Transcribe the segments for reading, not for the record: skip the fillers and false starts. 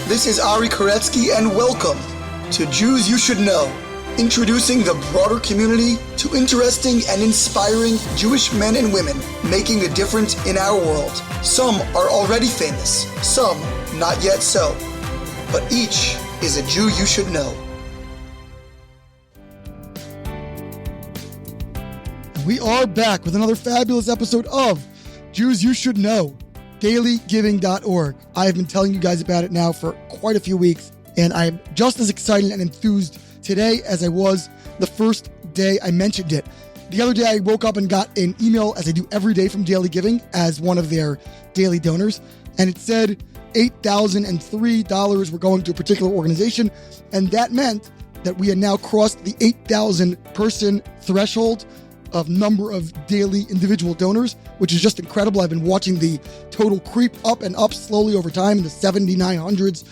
This is Ari Koretsky, and welcome to Jews You Should Know, introducing the broader community to interesting and inspiring Jewish men and women making a difference in our world. Some are already famous, some not yet so, but each is a Jew you should know. We are back with another fabulous episode of Jews You Should Know, dailygiving.org. I have been telling you guys about it now for quite a few weeks, and I'm just as excited and enthused today as I was the first day I mentioned it. The other day I woke up and got an email, as I do every day, from Daily Giving as one of their daily donors, and it said $8,003 were going to a particular organization, and that meant that we had now crossed the 8,000 person threshold of number of daily individual donors, which is just incredible. I've been watching the total creep up and up slowly over time in the 7,900s,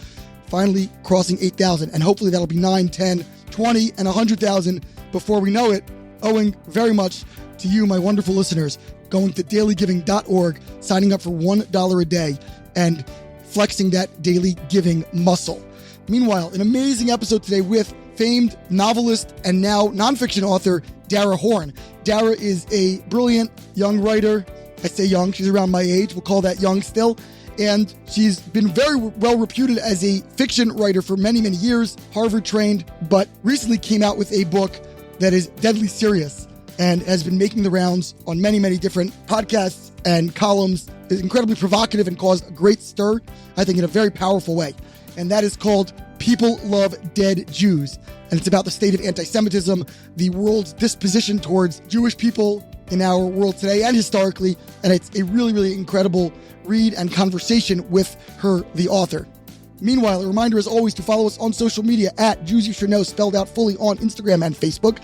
finally crossing 8,000. And hopefully that'll be 9, 10, 20, and 100,000 before we know it, owing very much to you, my wonderful listeners, going to dailygiving.org, signing up for $1 a day, and flexing that daily giving muscle. Meanwhile, an amazing episode today with famed novelist and now nonfiction author Dara Horn. Dara is a brilliant young writer. I say young, she's around my age. We'll call that young still. And she's been very well reputed as a fiction writer for many, many years, Harvard trained, but recently came out with a book that is deadly serious and has been making the rounds on many, many different podcasts and columns. Is incredibly provocative and caused a great stir, I think, in a very powerful way. And that is called People Love Dead Jews. And it's about the state of anti-Semitism, the world's disposition towards Jewish people in our world today and historically. And it's a really, really incredible read and conversation with her, the author. Meanwhile, a reminder as always to follow us on social media at Jews You Should Know, spelled out fully, on Instagram and Facebook.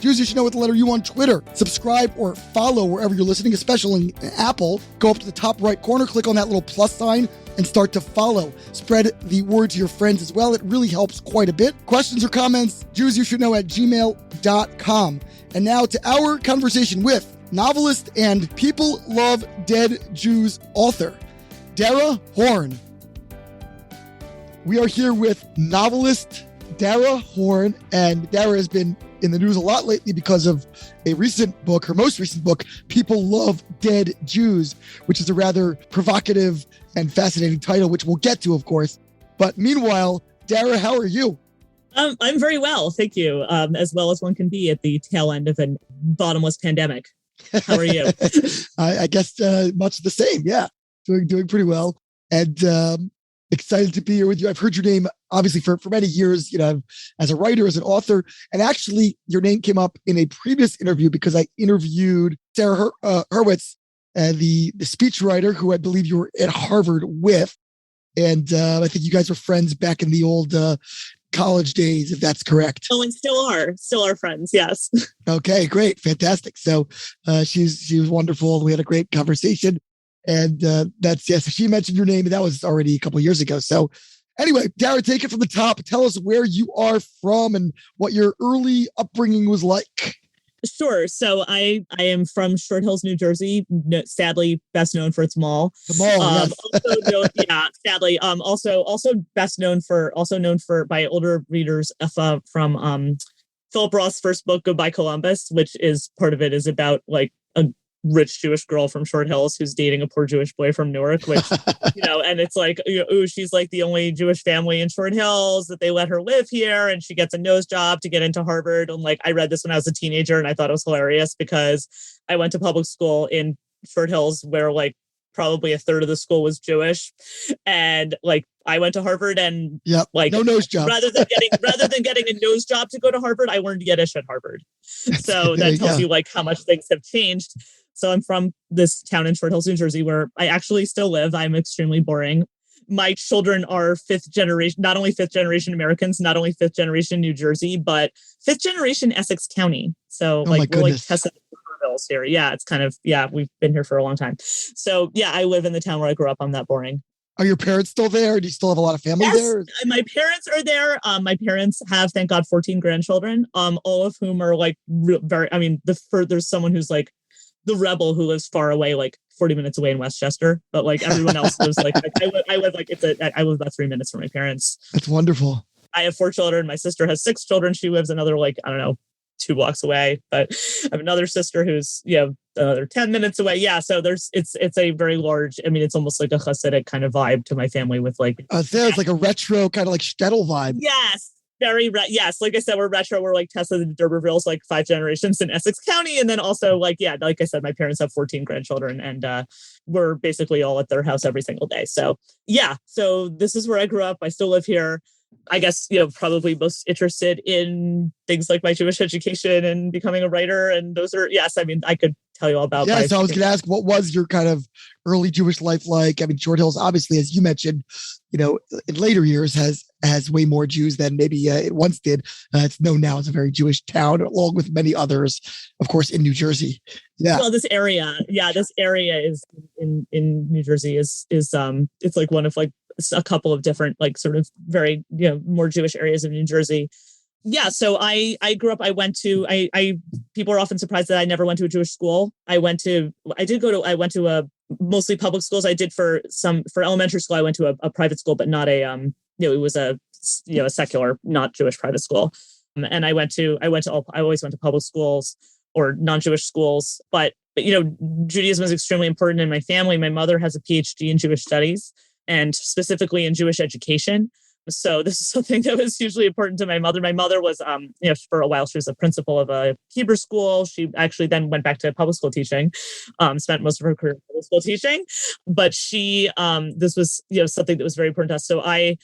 Jews You Should Know with the letter U on Twitter. Subscribe or follow wherever you're listening, especially in Apple. Go up to the top right corner, click on that little plus sign, and start to follow. Spread the word to your friends as well. It really helps quite a bit. Questions or comments, jewsyoushouldknow@gmail.com. And now to our conversation with novelist and People Love Dead Jews author, Dara Horn. We are here with novelist Dara Horn, and Dara has been in the news a lot lately because of a recent book, her most recent book, People Love Dead Jews, which is a rather provocative and fascinating title, which we'll get to, of course. But meanwhile, Dara, how are you? I'm very well, thank you. As well as one can be at the tail end of a bottomless pandemic. How are you? I guess much the same. Yeah, doing pretty well, and excited to be here with you. I've heard your name obviously for many years, as a writer, as an author, and actually your name came up in a previous interview because I interviewed Sarah Hurwitz, the speechwriter who I believe you were at Harvard with, and I think you guys were friends back in the old college days, if that's correct. Oh, and still are friends. Yes. Okay, great, fantastic. So she was wonderful. We had a great conversation. And so she mentioned your name, and that was already a couple of years ago. So anyway, Dara, take it from the top. Tell us where you are from and what your early upbringing was like. Sure. So I am from Short Hills, New Jersey, sadly best known for its mall. The mall, yes. Sadly. Also known for by older readers from Philip Roth's first book, Goodbye Columbus, which is part of it is about like a rich Jewish girl from Short Hills who's dating a poor Jewish boy from Newark, which, and it's like, she's like the only Jewish family in Short Hills that they let her live here. And she gets a nose job to get into Harvard. And like, I read this when I was a teenager and I thought it was hilarious because I went to public school in Short Hills where like probably a third of the school was Jewish. And like, I went to Harvard and like no nose job. rather than getting a nose job to go to Harvard, I learned Yiddish at Harvard. So that tells you like how much things have changed. So I'm from this town in Short Hills, New Jersey, where I actually still live. I'm extremely boring. My children are fifth generation, not only fifth generation Americans, not only fifth generation New Jersey, but fifth generation Essex County. So we're like Tessa Bills here. Yeah, it's kind of, we've been here for a long time. So I live in the town where I grew up. I'm that boring. Are your parents still there? Do you still have a lot of family there? My parents are there. My parents have, thank God, 14 grandchildren, all of whom are like there's someone who's like the rebel who lives far away, like 40 minutes away in Westchester, but like everyone else lives like I live about 3 minutes from my parents. That's wonderful. I have 4 children. My sister has 6 children. She lives another, like, I don't know, 2 blocks away, but I have another sister who's, another 10 minutes away. Yeah. So it's a very large, I mean, it's almost like a Hasidic kind of vibe to my family with like. It's like a retro kind of like shtetl vibe. Yes. Yes. Like I said, we're retro. We're like Tessa and D'Urberville's like 5 generations in Essex County. And then also like I said, my parents have 14 grandchildren and we're basically all at their house every single day. So yeah. So this is where I grew up. I still live here. I guess, probably most interested in things like my Jewish education and becoming a writer. And those are, yes, I mean, I could tell you all about. Yeah, so I was going to ask, what was your kind of early Jewish life like? I mean, Short Hills, obviously, as you mentioned, in later years has way more Jews than maybe it once did. It's known now as a very Jewish town, along with many others, of course, in New Jersey. Yeah. Well, this area is in New Jersey is it's like one of like a couple of different like sort of very more Jewish areas of New Jersey. Yeah, so I grew up. I went to people are often surprised that I never went to a Jewish school. I went to a mostly public schools. I did for elementary school. I went to a private school, but not a it was a secular, not Jewish private school. And I always went to public schools or non-Jewish schools. But Judaism is extremely important in my family. My mother has a PhD in Jewish studies and specifically in Jewish education. So this is something that was hugely important to my mother. My mother was, for a while, she was a principal of a Hebrew school. She actually then went back to public school teaching, spent most of her career in public school teaching. But she, this was, something that was very important to us. So I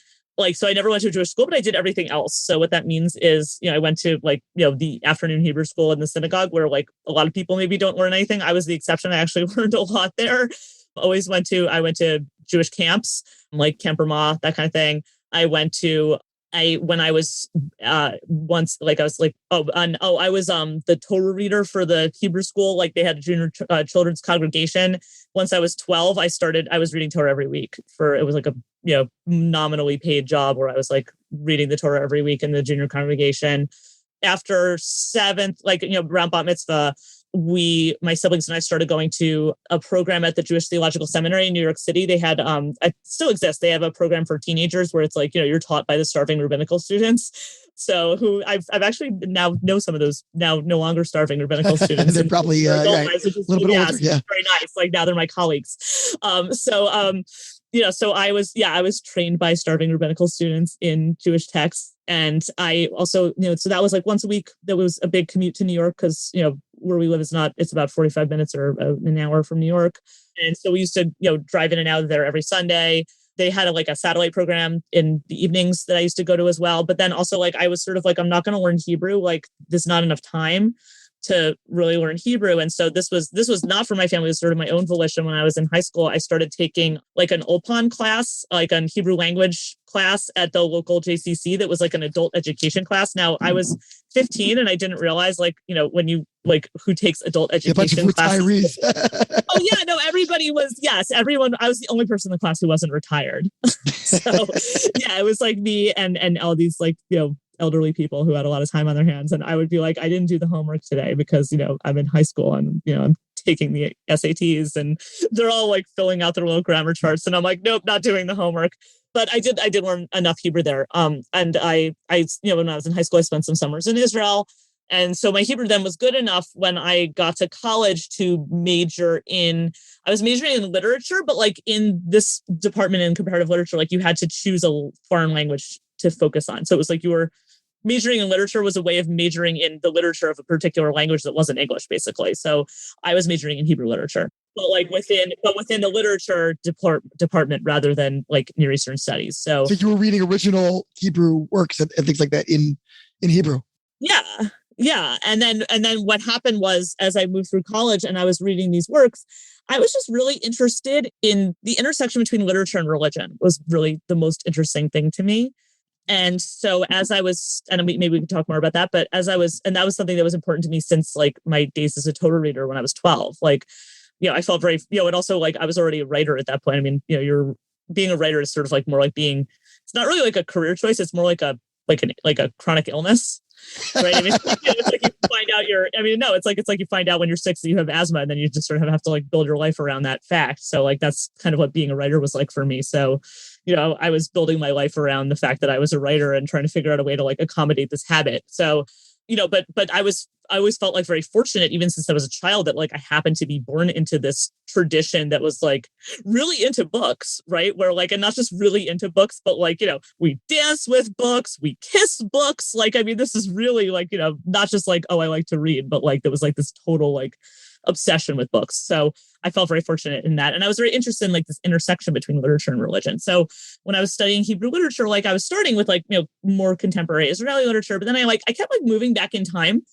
never went to a Jewish school, but I did everything else. So what that means is, I went to the afternoon Hebrew school in the synagogue where like a lot of people maybe don't learn anything. I was the exception. I actually learned a lot there. I went to Jewish camps, like Camp Ramah, that kind of thing. I was the Torah reader for the Hebrew school. Like they had a junior children's congregation. Once I was 12, I was reading Torah every week it was like a, nominally paid job where I was like reading the Torah every week in the junior congregation. After 7th, around Bat Mitzvah, my siblings and I started going to a program at the Jewish Theological Seminary in New York City. They had, it still exists. They have a program for teenagers where it's like, you're taught by the starving rabbinical students. So who I've actually now know some of those now no longer starving rabbinical students. They're probably a little bit older. Yeah. Very nice. Like now they're my colleagues. So I was trained by starving rabbinical students in Jewish texts. And I also, so that was like once a week. That was a big commute to New York because, where we live it's about 45 minutes or an hour from New York. And so we used to, drive in and out of there every Sunday. They had a satellite program in the evenings that I used to go to as well. But then also I was sort of I'm not going to learn Hebrew. There's not enough time to really learn Hebrew. And so this was not for my family. It was sort of my own volition. When I was in high school, I started taking an Ulpan class, an Hebrew language class at the local JCC that was an adult education class. Now I was 15 and I didn't realize when you who takes adult education classes. Oh yeah, no, everybody was, yes, everyone. I was the only person in the class who wasn't retired. So yeah, it was me and all these elderly people who had a lot of time on their hands. And I would be I didn't do the homework today because, I'm in high school and, I'm taking the SATs and they're all filling out their little grammar charts. And I'm nope, not doing the homework. But I did learn enough Hebrew there. And I when I was in high school, I spent some summers in Israel. And so my Hebrew then was good enough when I got to college to I was majoring in literature, but in this department in comparative literature, you had to choose a foreign language to focus on. So it was you were majoring in literature was a way of majoring in the literature of a particular language that wasn't English, basically. So I was majoring in Hebrew literature, but within the literature department rather than Near Eastern studies. So you were reading original Hebrew works and things like that in Hebrew. Yeah. Yeah. And then what happened was, as I moved through college and I was reading these works, I was just really interested in the intersection between literature and religion was really the most interesting thing to me. And so as I was, and maybe we can talk more about that, but and that was something that was important to me since my days as a Torah reader when I was 12, I felt very, and also I was already a writer at that point. I mean, you're being a writer is sort of more being, it's not really a career choice. It's more like a chronic illness, right? I mean, it's you find out it's like you find out when you're 6 that you have asthma, and then you just sort of have to like build your life around that fact. So like, that's kind of what being a writer was like for me. So, I was building my life around the fact that I was a writer and trying to figure out a way to like accommodate this habit. So, but I always felt like very fortunate, even since I was a child, that like I happened to be born into this tradition that was like really into books, right? Where like, and not just really into books, but like, we dance with books, we kiss books. Like, I mean, this is really like, not just like, oh, I like to read, but like, there was like this total like obsession with books. So I felt very fortunate in that. And I was very interested in like this intersection between literature and religion. So when I was studying Hebrew literature, like I was starting with like, more contemporary Israeli literature, but then I kept like moving back in time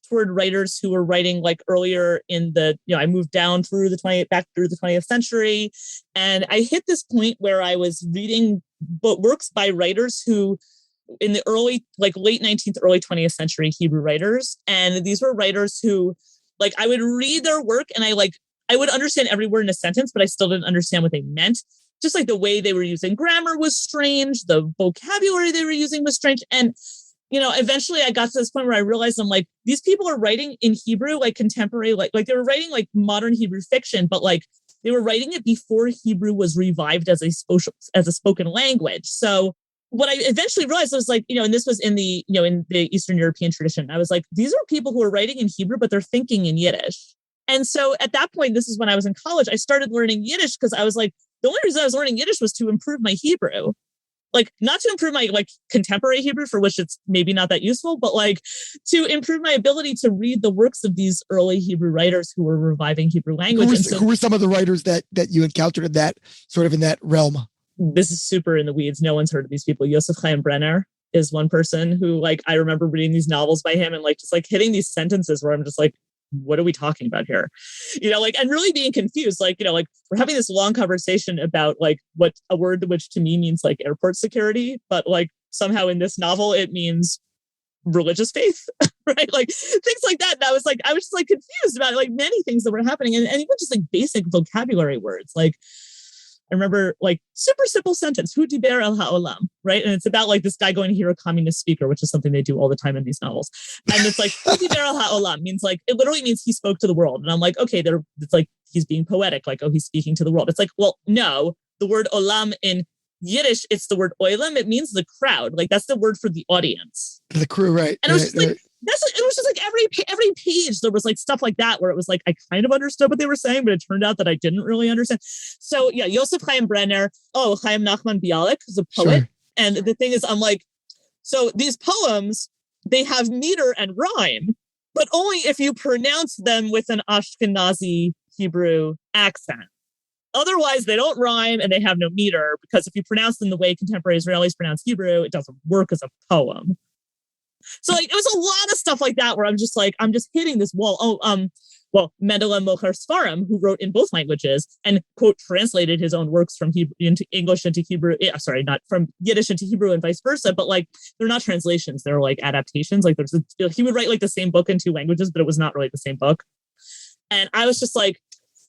toward writers who were writing like earlier in the, I moved down through back through the 20th century. And I hit this point where I was reading works by writers who in the late 19th, early 20th century Hebrew writers. And these were writers who like, I would read their work and I would understand every word in a sentence, but I still didn't understand what they meant. Just like the way they were using grammar was strange. The vocabulary they were using was strange. And, eventually I got to this point where I realized I'm like, these people are writing in Hebrew, like contemporary, like they were writing like modern Hebrew fiction, but like they were writing it before Hebrew was revived as a spoken language. So what I eventually realized was like, and this was in the, in the Eastern European tradition, I was like, these are people who are writing in Hebrew, but they're thinking in Yiddish. And so at that point, this is when I was in college, I started learning Yiddish because I was like, the only reason I was learning Yiddish was to improve my Hebrew. Like not to improve my like contemporary Hebrew, for which it's maybe not that useful, but like to improve my ability to read the works of these early Hebrew writers who were reviving Hebrew language. Who were some of the writers that you encountered in that sort of in that realm? This is super in the weeds. No one's heard of these people. Yosef Chaim Brenner is one person who like, I remember reading these novels by him and like, just like hitting these sentences where I'm just like, what are we talking about here? And really being confused, like, we're having this long conversation about like what a word which to me means like airport security, but like somehow in this novel, it means religious faith, right? Like things like that. And I was just like confused about like many things that were happening and even just like basic vocabulary words. Like I remember like super simple sentence, Hu diber el ha'olam, right? And it's about like this guy going to hear a communist speaker, which is something they do all the time in these novels. And it's like, Hu diber el ha'olam means like, it literally means he spoke to the world. And I'm like, okay, it's like, he's being poetic. Like, oh, he's speaking to the world. It's like, well, no, the word olam in Yiddish, it's the word oilam. It means the crowd. Like that's the word for the audience. The crew, right. And it was just like, it was just like every page there was like stuff like that where it was like I kind of understood what they were saying, but it turned out that I didn't really understand. So yeah, Yosef Chaim Brenner, Chaim Nachman Bialik is a poet. Sure. And the thing is, I'm like, so these poems, they have meter and rhyme, but only if you pronounce them with an Ashkenazi Hebrew accent. Otherwise, they don't rhyme and they have no meter, because if you pronounce them the way contemporary Israelis pronounce Hebrew, it doesn't work as a poem. So like, it was a lot of stuff like that where I'm just hitting this wall. Mendelem Mocher Sfarim, who wrote in both languages and quote translated his own works from Hebrew into English into Hebrew. Not from Yiddish into Hebrew and vice versa, but like they're not translations; they're like adaptations. Like he would write like the same book in 2 languages, but it was not really the same book. And I was just like,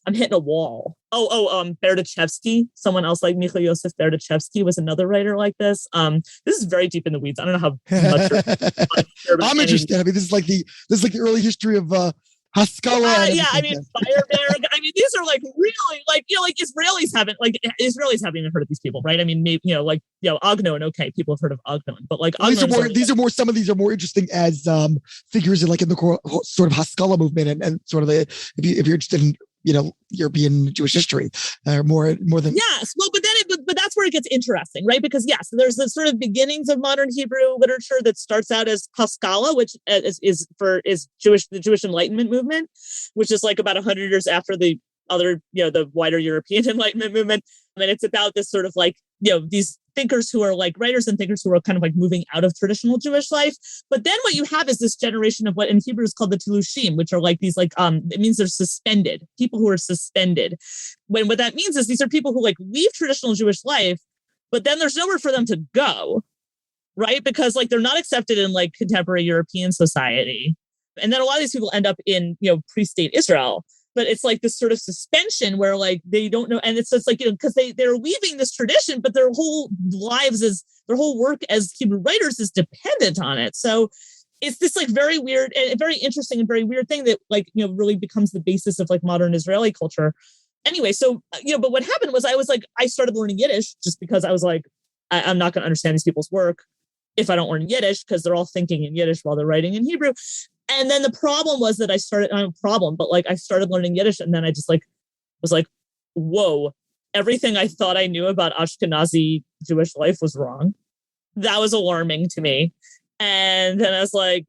I'm hitting a wall. Berdichevsky, someone else like Michael Yosef Berdichevsky was another writer like this. This is very deep in the weeds. I don't know how much I'm interested. I mean, this is like the early history of Haskalah. I mean, Feyerberg. I mean, these are like really like, Israelis haven't even heard of these people, right? I mean, maybe, Agnon, okay, people have heard of Agnon, but like, these are more interesting as figures in the sort of Haskalah movement and sort of if you're interested in, European Jewish history, more than. Yes. Well, but that's where it gets interesting, right? Because yes, there's the sort of beginnings of modern Hebrew literature that starts out as Haskalah, which is Jewish, the Jewish Enlightenment movement, which is like about 100 years after the other, the wider European Enlightenment movement. And it's about this sort of like, these thinkers who are like writers and thinkers who are kind of like moving out of traditional Jewish life. But then what you have is this generation of what in Hebrew is called the Telushim, which are like these like, it means they're suspended, people who are suspended. When what that means is these are people who like leave traditional Jewish life, but then there's nowhere for them to go, right? Because like they're not accepted in like contemporary European society. And then a lot of these people end up in, pre-state Israel. But it's like this sort of suspension where like they don't know. And it's just like, because they're leaving this tradition, but their whole lives their whole work as Hebrew writers is dependent on it. So it's this like very weird and very interesting and very weird thing that like, really becomes the basis of like modern Israeli culture. Anyway, so, but what happened was I started learning Yiddish just because I was like, I'm not going to understand these people's work if I don't learn Yiddish, because they're all thinking in Yiddish while they're writing in Hebrew. And then the problem was that I started learning Yiddish. And then I just like, was like, whoa, everything I thought I knew about Ashkenazi Jewish life was wrong. That was alarming to me. And then I was like,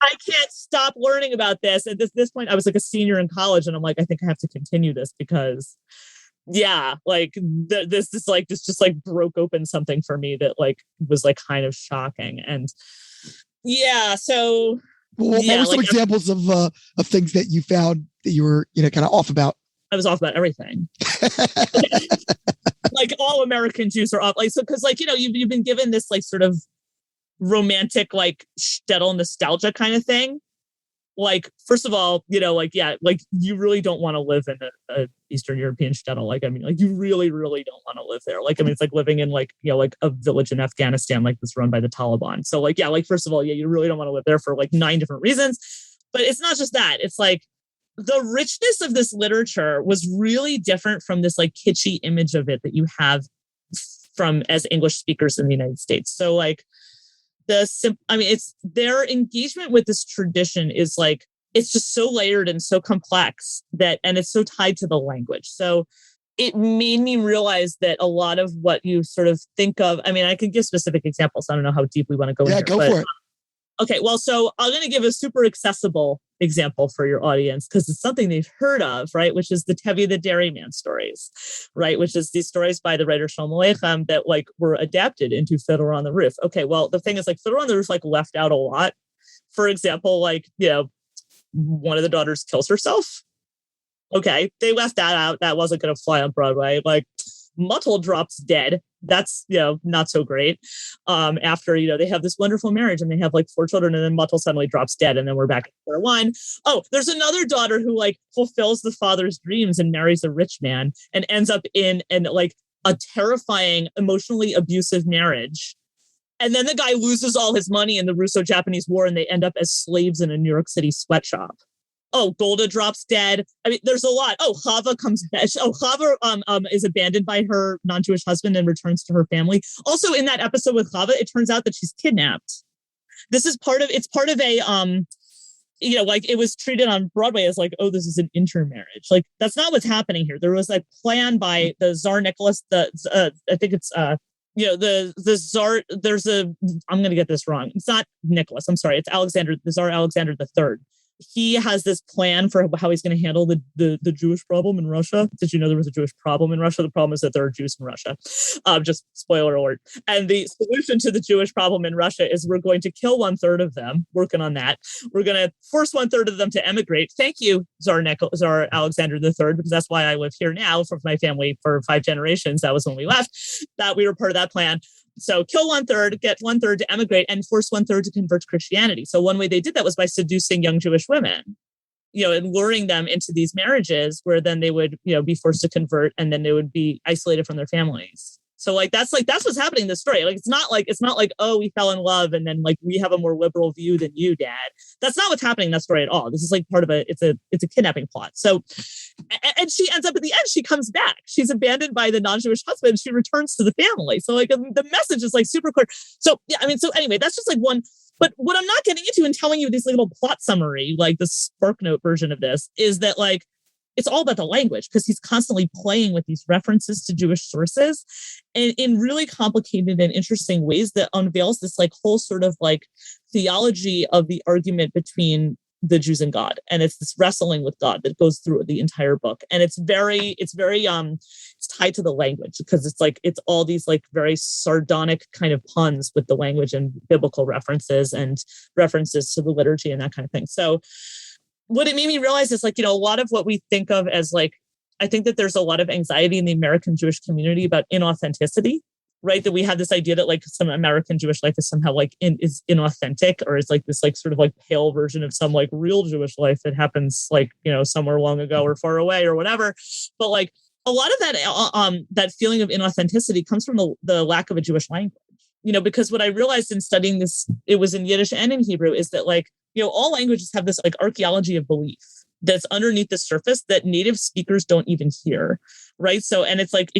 I can't stop learning about this. At this point, I was like a senior in college, and I'm like, I think I have to continue this because, like this just like broke open something for me that like was like kind of shocking. And so what were some examples of things that you found that you were kind of off about? I was off about everything. Like all American Jews are off, like, so because like you've been given this like sort of romantic like shtetl nostalgia kind of thing. Like, first of all, like you really don't want to live in a Eastern European shtetl. Like, I mean, like you really, really don't want to live there. Like, I mean, it's like living in like like a village in Afghanistan, like that's run by the Taliban. So like, first of all, you really don't want to live there for like 9 different reasons. But it's not just that. It's like the richness of this literature was really different from this like kitschy image of it that you have from as English speakers in the United States. So like it's their engagement with this tradition is like, it's just so layered and so complex and it's so tied to the language. So it made me realize that a lot of what you sort of think of, I mean, I can give specific examples. I don't know how deep we want to go in here. Go for it. Okay, well, so I'm going to give a super accessible example for your audience because it's something they've heard of, right? Which is the Tevi the Dairyman stories, right? Which is these stories by the writer Shlomo Aleichem that like were adapted into Fiddler on the Roof. Okay, well, the thing is like Fiddler on the Roof like left out a lot. For example, like, one of the daughters kills herself. Okay, they left that out. That wasn't going to fly on Broadway. Like Muttle drops dead. That's, not so great. After, they have this wonderful marriage and they have like 4 children and then Muttle suddenly drops dead. And then we're back at square one. Oh, there's another daughter who like fulfills the father's dreams and marries a rich man and ends up in like a terrifying, emotionally abusive marriage. And then the guy loses all his money in the Russo-Japanese War and they end up as slaves in a New York City sweatshop. Oh, Golda drops dead. I mean, there's a lot. Oh, Chava comes back. Oh, Chava is abandoned by her non-Jewish husband and returns to her family. Also, in that episode with Chava, it turns out that she's kidnapped. It's part of a like it was treated on Broadway as like, oh, this is an intermarriage. Like that's not what's happening here. There was a plan by the Tsar Nicholas. I think it's the Tsar. I'm going to get this wrong. It's not Nicholas. I'm sorry. It's the Tsar Alexander III. He has this plan for how he's going to handle the Jewish problem in Russia. Did you know there was a Jewish problem in Russia? The problem is that there are Jews in Russia. Just spoiler alert. And the solution to the Jewish problem in Russia is we're going to kill 1/3 of them. Working on that. We're going to force 1/3 of them to emigrate. Thank you, Tsar Alexander III, because that's why I live here now for my family for 5 generations. That was when we left. That we were part of that plan. So kill 1/3, get 1/3 to emigrate, and force 1/3 to convert to Christianity. So one way they did that was by seducing young Jewish women, and luring them into these marriages where then they would, be forced to convert and then they would be isolated from their families. So that's what's happening in this story. Like, it's not like, oh, we fell in love and then like we have a more liberal view than you, Dad. That's not what's happening in that story at all. This is like part of it's a kidnapping plot. So, and she ends up at the end, she comes back. She's abandoned by the non-Jewish husband. She returns to the family. So like the message is like super clear. So yeah, I mean, so anyway, that's just like one. But what I'm not getting into and telling you this little plot summary, like the SparkNote version of this, is that like it's all about the language because he's constantly playing with these references to Jewish sources and in really complicated and interesting ways that unveils this like whole sort of like theology of the argument between the Jews and God. And it's this wrestling with God that goes through the entire book. And it's tied to the language because it's all these like very sardonic kind of puns with the language and biblical references and references to the liturgy and that kind of thing. So what it made me realize is like, a lot of what we think of as like, I think that there's a lot of anxiety in the American Jewish community about inauthenticity, right? That we have this idea that like some American Jewish life is somehow like is inauthentic or is like this like sort of like pale version of some like real Jewish life that happens like, somewhere long ago or far away or whatever. But like a lot of that, that feeling of inauthenticity comes from the lack of a Jewish language. because what I realized in studying this, it was in Yiddish and in Hebrew, is that like, all languages have this like archaeology of belief that's underneath the surface that native speakers don't even hear. Right. So, and it's like,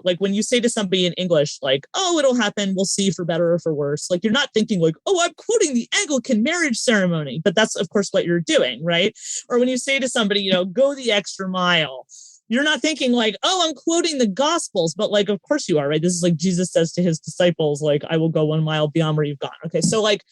like when you say to somebody in English, like, oh, it'll happen, we'll see, for better or for worse. Like, you're not thinking like, oh, I'm quoting the Anglican marriage ceremony, but that's of course what you're doing. Right. Or when you say to somebody, go the extra mile, you're not thinking like, oh, I'm quoting the Gospels, but like, of course you are, right? This is like Jesus says to his disciples, like, I will go 1 mile beyond where you've gone. Okay. So like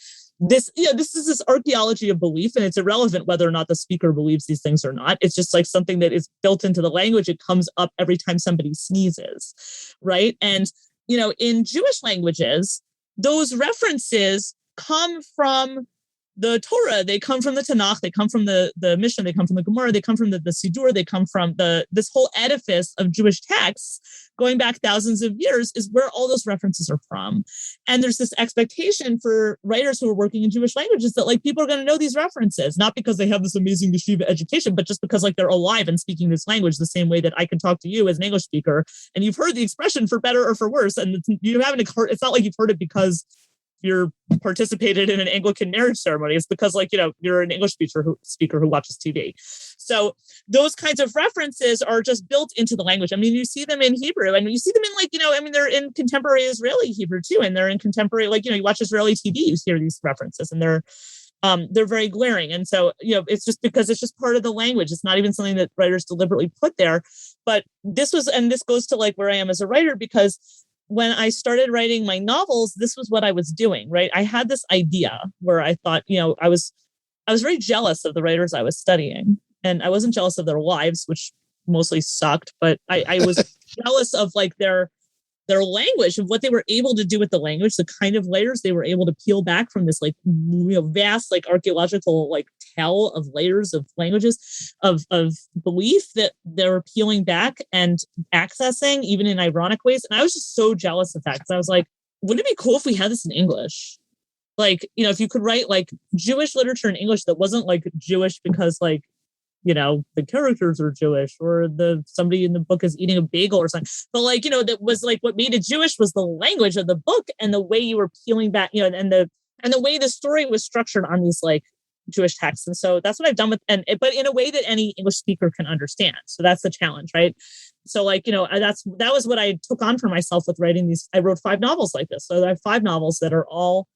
this is this archaeology of belief, and it's irrelevant whether or not the speaker believes these things or not. It's just like something that is built into the language. It comes up every time somebody sneezes. Right. And, in Jewish languages, those references come from the Torah, they come from the Tanakh, they come from the Mishnah, they come from the Gemara, they come from the Siddur, they come from this whole edifice of Jewish texts going back thousands of years is where all those references are from. And there's this expectation for writers who are working in Jewish languages that like people are going to know these references, not because they have this amazing Yeshiva education, but just because like they're alive and speaking this language the same way that I can talk to you as an English speaker. And you've heard the expression for better or for worse. And it's not like you've heard it because you're participated in an Anglican marriage ceremony. It's because like, you're an English speaker who watches TV. So those kinds of references are just built into the language. I mean, you see them in Hebrew, and you see them in like, they're in contemporary Israeli Hebrew too. And they're in contemporary, like, you watch Israeli TV, you hear these references, and they're very glaring. And so, it's just because it's just part of the language. It's not even something that writers deliberately put there. But this goes to like where I am as a writer, because when I started writing my novels, this was what I was doing, right? I had this idea where I thought, I was very jealous of the writers I was studying, and I wasn't jealous of their lives, which mostly sucked, but I was jealous of like their language, of what they were able to do with the language, the kind of layers they were able to peel back from this like, vast, like archaeological, like tell of layers of languages of belief that they're peeling back and accessing even in ironic ways. And I was just so jealous of that, because I was like, wouldn't it be cool if we had this in English? Like, if you could write like Jewish literature in English that wasn't like Jewish because like, the characters are Jewish, or somebody in the book is eating a bagel or something. But like, that was like what made it Jewish was the language of the book and the way you were peeling back, and the way the story was structured on these like Jewish texts. And so that's what I've done but in a way that any English speaker can understand. So that's the challenge, right? So like, that was what I took on for myself with writing these. I wrote 5 novels like this. So I have 5 novels that are all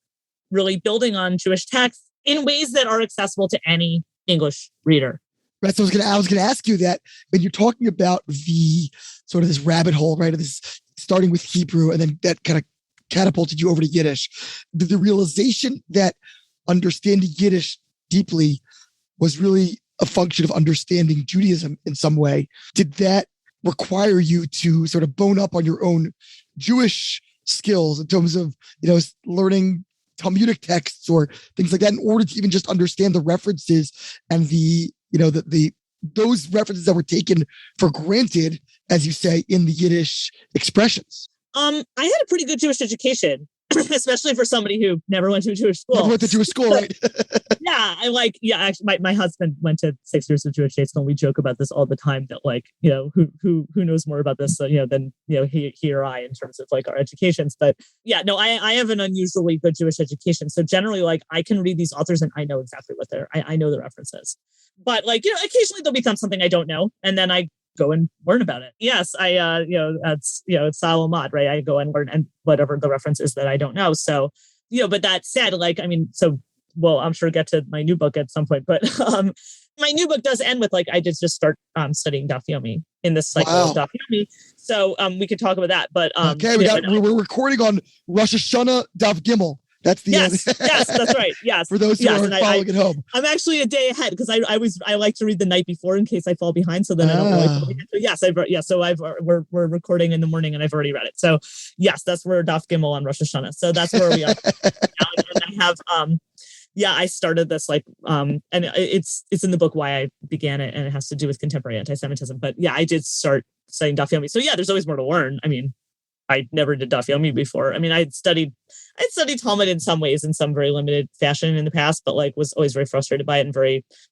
really building on Jewish texts in ways that are accessible to any English reader. Right. So I was gonna ask you that when you're talking about the sort of this rabbit hole, right? Of this starting with Hebrew and then that kind of catapulted you over to Yiddish. The realization that understanding Yiddish deeply was really a function of understanding Judaism in some way. Did that require you to sort of bone up on your own Jewish skills in terms of, learning Talmudic texts or things like that in order to even just understand the references and those references that were taken for granted, as you say, in the Yiddish expressions? I had a pretty good Jewish education, especially for somebody who never went to a Jewish school. Never went to Jewish school, right? Actually, my husband went to 6 years of Jewish day school, and we joke about this all the time that like, who knows more about this, than, he or I in terms of like our educations. But yeah, no, I have an unusually good Jewish education. So generally, like I can read these authors and I know exactly what I know the references. But like, occasionally there'll become something I don't know, and then I go and learn about it. Yes, it's Salomad, right? I go and learn and whatever the reference is that I don't know. So, but that said, like, I'm sure get to my new book at some point, but my new book does end with like, I did just start studying Daf Yomi in this cycle of Daf Yomi. So we could talk about that, but okay, we're recording on Rosh Hashanah Daf Gimel. That's the yes, that's right. Yes, for those who are following at home. I'm actually a day ahead because I like to read the night before in case I fall behind, so then I don't really fall behind. So we're recording in the morning and I've already read it. So yes, that's where Daf Gimel on Rosh Hashanah. So that's where we are. And I have I started this like and it's in the book why I began it, and it has to do with contemporary anti-Semitism. But yeah, I did start studying Daf Yomi. So yeah, there's always more to learn. I never did Daf Yomi before. I'd studied Talmud in some ways in some very limited fashion in the past, but like was always very frustrated by it and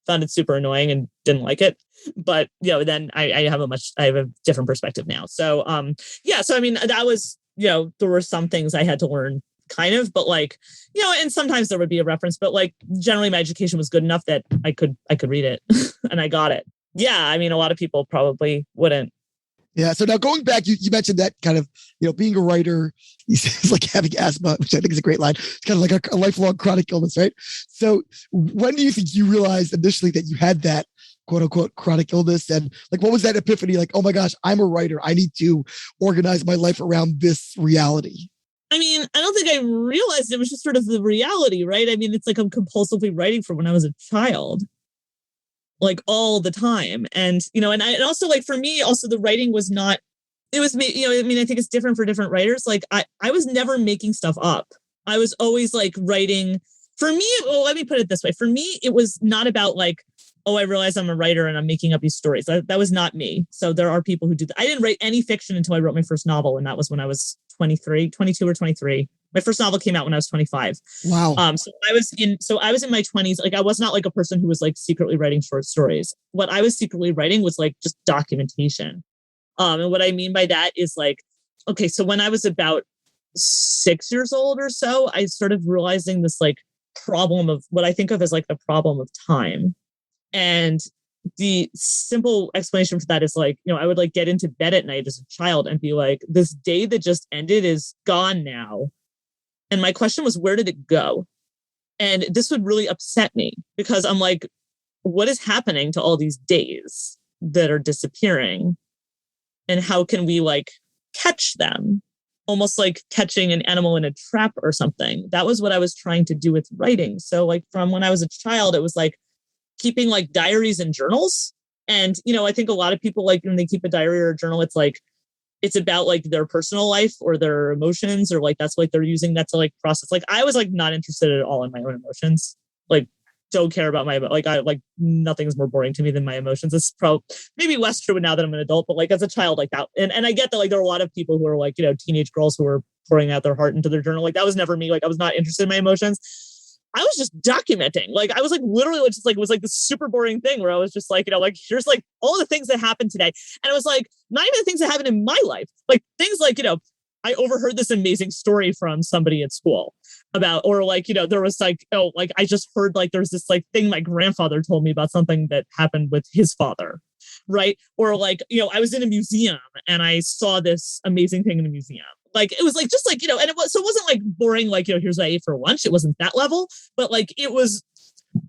found it super annoying and didn't like it. But then I have a different perspective now. So that was, there were some things I had to learn kind of, but like, and sometimes there would be a reference, but like generally my education was good enough that I could read it and I got it. Yeah. I mean, a lot of people probably wouldn't. Yeah. So now going back, you mentioned that kind of, being a writer is like having asthma, which I think is a great line. It's kind of like a lifelong chronic illness, right? So when do you think you realized initially that you had that quote unquote chronic illness? And like, what was that epiphany? Like, oh my gosh, I'm a writer. I need to organize my life around this reality. I mean, I don't think I realized it was just sort of the reality, right? I mean, it's like I'm compulsively writing from when I was a child, like all the time. And, and also like for me, also the writing was not, it was me, I mean, I think it's different for different writers. Like I was never making stuff up. I was always like writing. For me, well, let me put it this way. For me, it was not about like, oh, I realize I'm a writer and I'm making up these stories. That was not me. So there are people who do that. I didn't write any fiction until I wrote my first novel. And that was when I was 22 or 23. My first novel came out when I was 25. Wow. So I was in my 20s. Like I was not like a person who was like secretly writing short stories. What I was secretly writing was like just documentation. And what I mean by that is like, okay, so when I was about 6 years old or so, I started realizing this like problem of what I think of as like the problem of time. And the simple explanation for that is like, I would like get into bed at night as a child and be like, this day that just ended is gone now. And my question was, where did it go? And this would really upset me because I'm like, what is happening to all these days that are disappearing? And how can we like catch them? Almost like catching an animal in a trap or something. That was what I was trying to do with writing. So like from when I was a child, it was like keeping like diaries and journals. And, I think a lot of people like when they keep a diary or a journal, it's like, it's about like their personal life or their emotions, or like, that's like they're using that to like process. Like I was like not interested at all in my own emotions. Like don't care about I like nothing's more boring to me than my emotions. It's probably maybe less true now that I'm an adult, but like as a child like that. And I get that like there are a lot of people who are like, teenage girls who are pouring out their heart into their journal. Like that was never me. Like I was not interested in my emotions. I was just documenting. Like I was like literally just like, it was like this super boring thing where I was just like, like here's like all the things that happened today. And it was like, not even the things that happened in my life, like things like, I overheard this amazing story from somebody at school about, or like, there was like, oh, like I just heard like there's this like thing my grandfather told me about something that happened with his father. Right. Or like, I was in a museum and I saw this amazing thing in the museum. Like, it was like, just like, and it wasn't like boring, like, here's what I ate for lunch. It wasn't that level, but like, it was,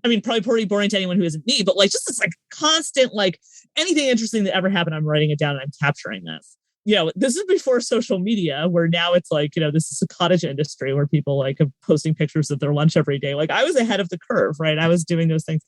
I mean, probably pretty boring to anyone who isn't me, but like, just this like constant, like anything interesting that ever happened, I'm writing it down and I'm capturing this. This is before social media, where now it's like, this is a cottage industry where people like are posting pictures of their lunch every day. Like I was ahead of the curve, right? I was doing those things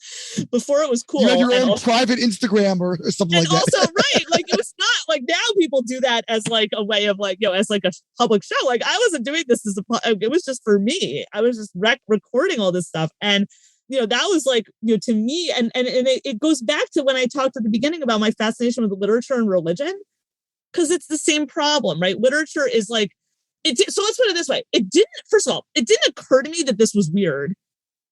before it was cool. You had your own private Instagram or something like that. And also, right, like it was not like now people do that as like a way of like, as like a public show. Like I wasn't doing this it was just for me. I was just recording all this stuff. And that was like, to me, and it goes back to when I talked at the beginning about my fascination with literature and religion. Because it's the same problem, right? Literature is like, so let's put it this way. First of all, it didn't occur to me that this was weird,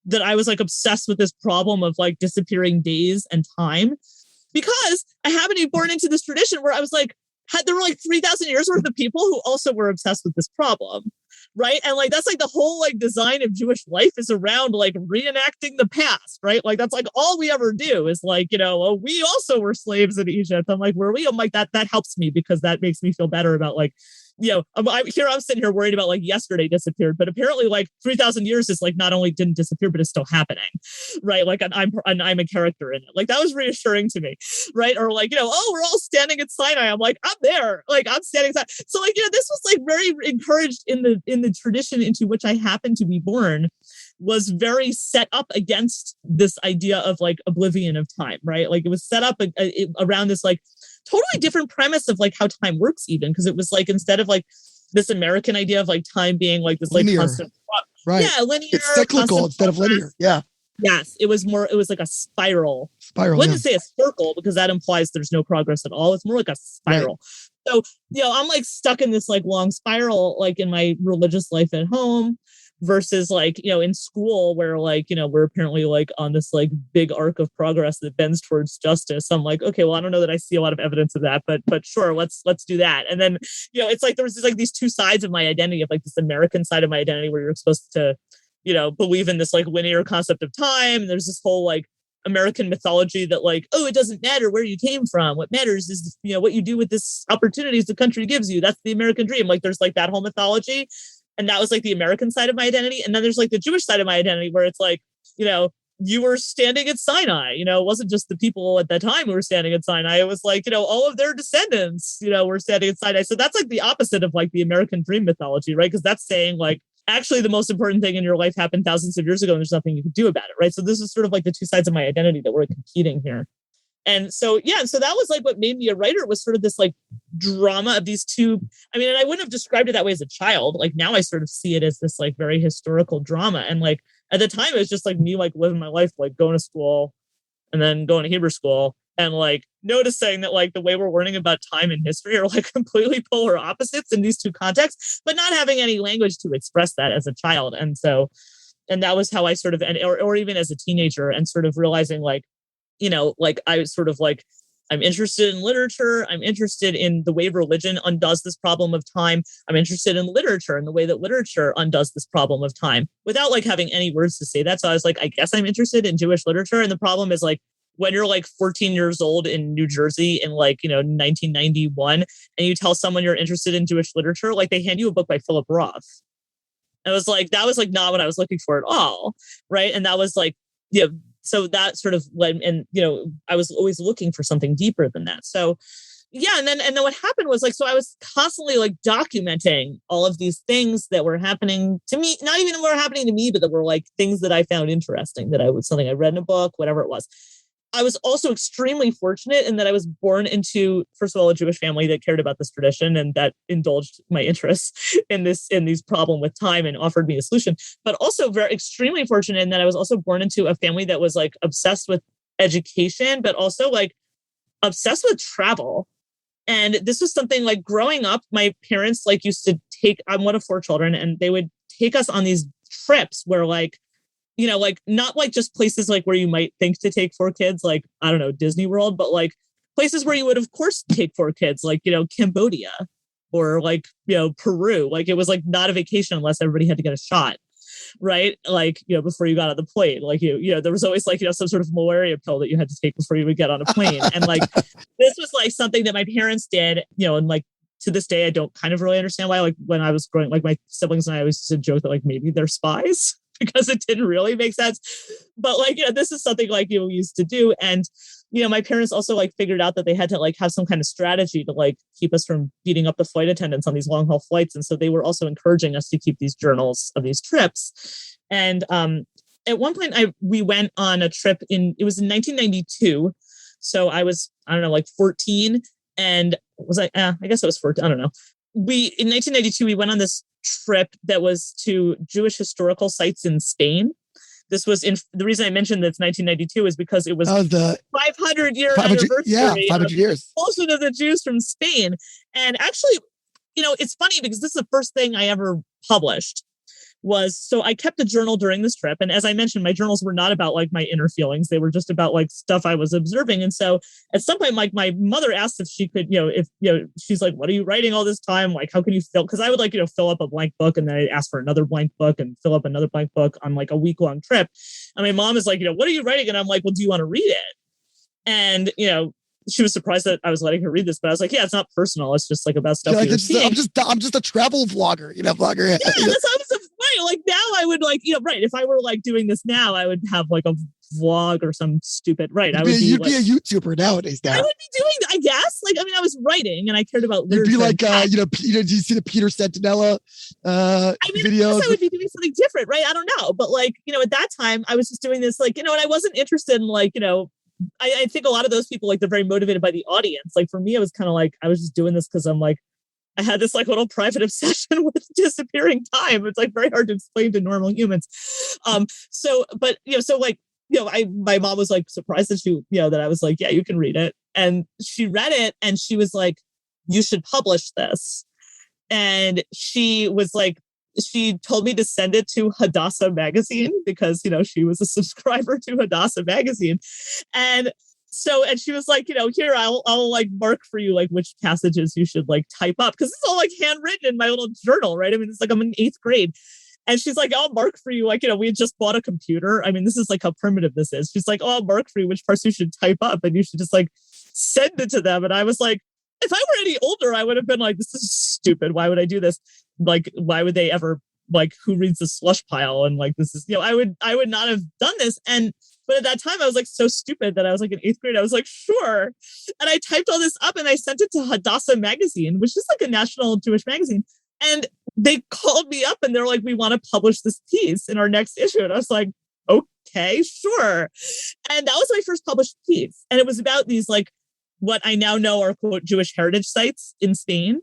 that I was like obsessed with this problem of like disappearing days and time, because I happened to be born into this tradition where I was like, there were like 3,000 years worth of people who also were obsessed with this problem. Right. And like, that's like the whole like design of Jewish life is around like reenacting the past. Right. Like, that's like all we ever do is like, we also were slaves in Egypt. I'm like, were we? I'm like, that helps me because that makes me feel better about like, I'm sitting here worried about like yesterday disappeared, but apparently like 3,000 years is like not only didn't disappear, but it's still happening. Right. Like I'm a character in it. Like that was reassuring to me. Right. Or like, we're all standing at Sinai. I'm like, I'm there. Like I'm standing. So like, this was like very encouraged in the tradition into which I happened to be born, was very set up against this idea of like oblivion of time. Right. Like it was set up around this like totally different premise of like how time works, even because it was like, instead of like this American idea of like time being like this linear. Like constant, right? Yeah, linear. It's cyclical instead of linear. Yeah. Yes, it was like a spiral. I wouldn't say a circle because that implies there's no progress at all. It's more like a spiral. Right. So I'm like stuck in this like long spiral, like in my religious life at home. versus like, in school where like, we're apparently like on this like big arc of progress that bends towards justice. I'm like, okay, well, I don't know that I see a lot of evidence of that, but sure, let's do that. And then, it's like there was like these two sides of my identity, of like this American side of my identity where you're supposed to, believe in this like linear concept of time. And there's this whole like American mythology that like, oh, it doesn't matter where you came from. What matters is, what you do with this opportunities the country gives you. That's the American dream. Like there's like that whole mythology. And that was like the American side of my identity. And then there's like the Jewish side of my identity where it's like, you were standing at Sinai, it wasn't just the people at that time who were standing at Sinai. It was like, all of their descendants, were standing at Sinai. So that's like the opposite of like the American dream mythology, right? Because that's saying like, actually the most important thing in your life happened thousands of years ago and there's nothing you can do about it, right? So this is sort of like the two sides of my identity that were competing here. And so, so that was like what made me a writer, was sort of this like drama of these two. I mean, and I wouldn't have described it that way as a child. Like now I sort of see it as this like very historical drama. And like at the time it was just like me like living my life, like going to school and then going to Hebrew school and like noticing that like the way we're learning about time and history are like completely polar opposites in these two contexts, but not having any language to express that as a child. And so, and that was how I sort of, or even as a teenager, and sort of realizing like, like I was sort of like, I'm interested in literature. I'm interested in the way religion undoes this problem of time. I'm interested in literature and the way that literature undoes this problem of time, without like having any words to say that. So I was like, I guess I'm interested in Jewish literature. And the problem is like, when you're like 14 years old in New Jersey in like, 1991, and you tell someone you're interested in Jewish literature, like they hand you a book by Philip Roth. And I was like, that was like not what I was looking for at all. Right. And that was like, so that sort of led, and, I was always looking for something deeper than that. So yeah. And then what happened was like, so I was constantly like documenting all of these things that were happening to me, not even were happening to me, but that were like things that I found interesting, something I read in a book, whatever it was. I was also extremely fortunate in that I was born into, first of all, a Jewish family that cared about this tradition and that indulged my interests in these problem with time and offered me a solution. But also very extremely fortunate in that I was also born into a family that was like obsessed with education, but also like obsessed with travel. And this was something like growing up, my parents like used to take, I'm one of 4 children, and they would take us on these trips where like, like not like just places like where you might think to take 4 kids, like, I don't know, Disney World, but like places where you would of course take 4 kids, like, Cambodia or like, Peru. Like it was like not a vacation unless everybody had to get a shot. Right. Like, before you got on the plane, like, there was always like, some sort of malaria pill that you had to take before you would get on a plane. And like, this was like something that my parents did, and like, to this day, I don't kind of really understand why, like when I was growing, like my siblings and I always used to joke that like maybe they're spies because it didn't really make sense. But like, this is something like, we used to do. And, my parents also like figured out that they had to like have some kind of strategy to like keep us from beating up the flight attendants on these long haul flights. And so they were also encouraging us to keep these journals of these trips. And at one point we went on a trip it was in 1992. So I was, I don't know, like 14. And was I guess I was 14. I don't know. In 1992, we went on this trip that was to Jewish historical sites in Spain. This was the reason I mentioned that it's 1992 is because it was the 500-year anniversary. Yeah, 500 years. Expulsion of the Jews from Spain. And actually, it's funny because this is the first thing I ever published. So I kept a journal during this trip. And as I mentioned, my journals were not about like my inner feelings. They were just about like stuff I was observing. And so at some point, like my mother asked if she could, she's like, what are you writing all this time? Like, how can you fill? Because I would like, fill up a blank book and then I'd ask for another blank book and fill up another blank book on like a week-long trip. And my mom is like, what are you writing? And I'm like, well, do you want to read it? And, she was surprised that I was letting her read this, but I was like, yeah, it's not personal. It's just like about stuff. Like, I'm just a travel vlogger, blogger. Yeah, that's right. Like now I would like, right. If I were like doing this now, I would have like a vlog or some stupid, right. You'd be a YouTuber nowadays. I would be doing, I guess. Like, I mean, I was writing and I cared about literature. You'd be like, do you see the Peter Sentinella videos? I would be doing something different, right? I don't know. But like, at that time I was just doing this, like, and I wasn't interested in like, I think a lot of those people, like, they're very motivated by the audience. Like for me, it was kind of like, I was just doing this because I'm like, I had this like little private obsession with disappearing time. It's like very hard to explain to normal humans. My mom was like surprised that that I was like, yeah, you can read it. And she read it and she was like, you should publish this. And she was like, she told me to send it to Hadassah magazine because, she was a subscriber to Hadassah magazine. And she was like, here, I'll like mark for you, like which passages you should like type up. Cause it's all like handwritten in my little journal, right? I mean, it's like I'm in 8th grade. And she's like, I'll mark for you. Like, we had just bought a computer. I mean, this is like how primitive this is. She's like, I'll mark for you which parts you should type up. And you should just like send it to them. And I was like, if I were any older, I would have been like, this is stupid. Why would I do this? Like, why would they ever, like, who reads the slush pile? And like, this is, I would not have done this. But at that time, I was like so stupid that I was like in 8th grade. I was like, sure. And I typed all this up and I sent it to Hadassah magazine, which is like a national Jewish magazine. And they called me up and they're like, we want to publish this piece in our next issue. And I was like, okay, sure. And that was my first published piece. And it was about these like, what I now know are quote Jewish heritage sites in Spain.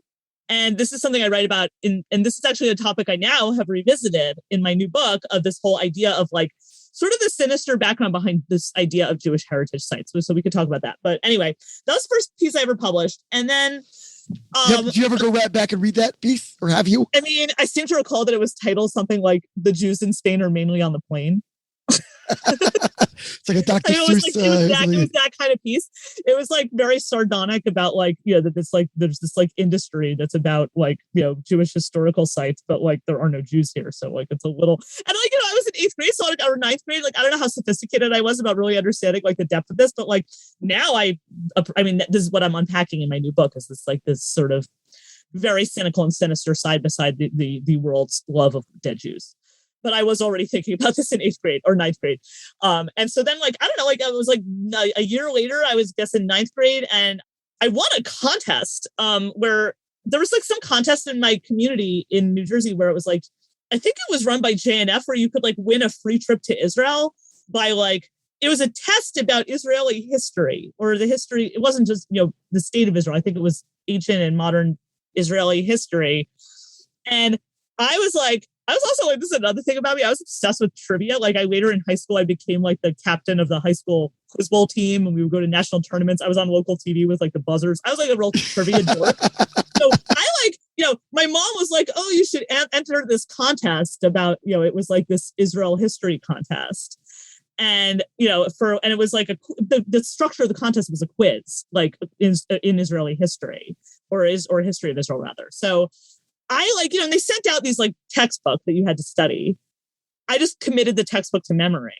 And this is something I write about and this is actually a topic I now have revisited in my new book of this whole idea of like sort of the sinister background behind this idea of Jewish heritage sites. So we could talk about that. But anyway, that was the first piece I ever published. And then did you ever go right back and read that piece, or have you? I mean, I seem to recall that it was titled something like "The Jews in Spain are mainly on the plane." It's like a Dr. Seuss. It was that kind of piece. It was like very sardonic about like, that it's like there's this like industry that's about like, Jewish historical sites, but like there are no Jews here. So like it's a little, and like, I was in 8th grade, or 9th grade. Like, I don't know how sophisticated I was about really understanding like the depth of this, but like now I mean, this is what I'm unpacking in my new book is this sort of very cynical and sinister side beside the world's love of dead Jews. But I was already thinking about this in 8th grade or 9th grade. And so then like, I don't know, like I was like a year later, I was in 9th grade and I won a contest where there was like some contest in my community in New Jersey where it was like, I think it was run by JNF where you could like win a free trip to Israel by like, it was a test about Israeli history or the history. It wasn't just, the state of Israel. I think it was ancient and modern Israeli history. And I was also like, this is another thing about me. I was obsessed with trivia. Like later in high school, I became like the captain of the high school quiz bowl team and we would go to national tournaments. I was on local TV with like the buzzers. I was like a real trivia dork. So I like, my mom was like, oh, you should enter this contest about, it was like this Israel history contest. And, and it was like the structure of the contest was a quiz, like in Israeli history or history of Israel rather. So I like, and they sent out these like textbook that you had to study. I just committed the textbook to memory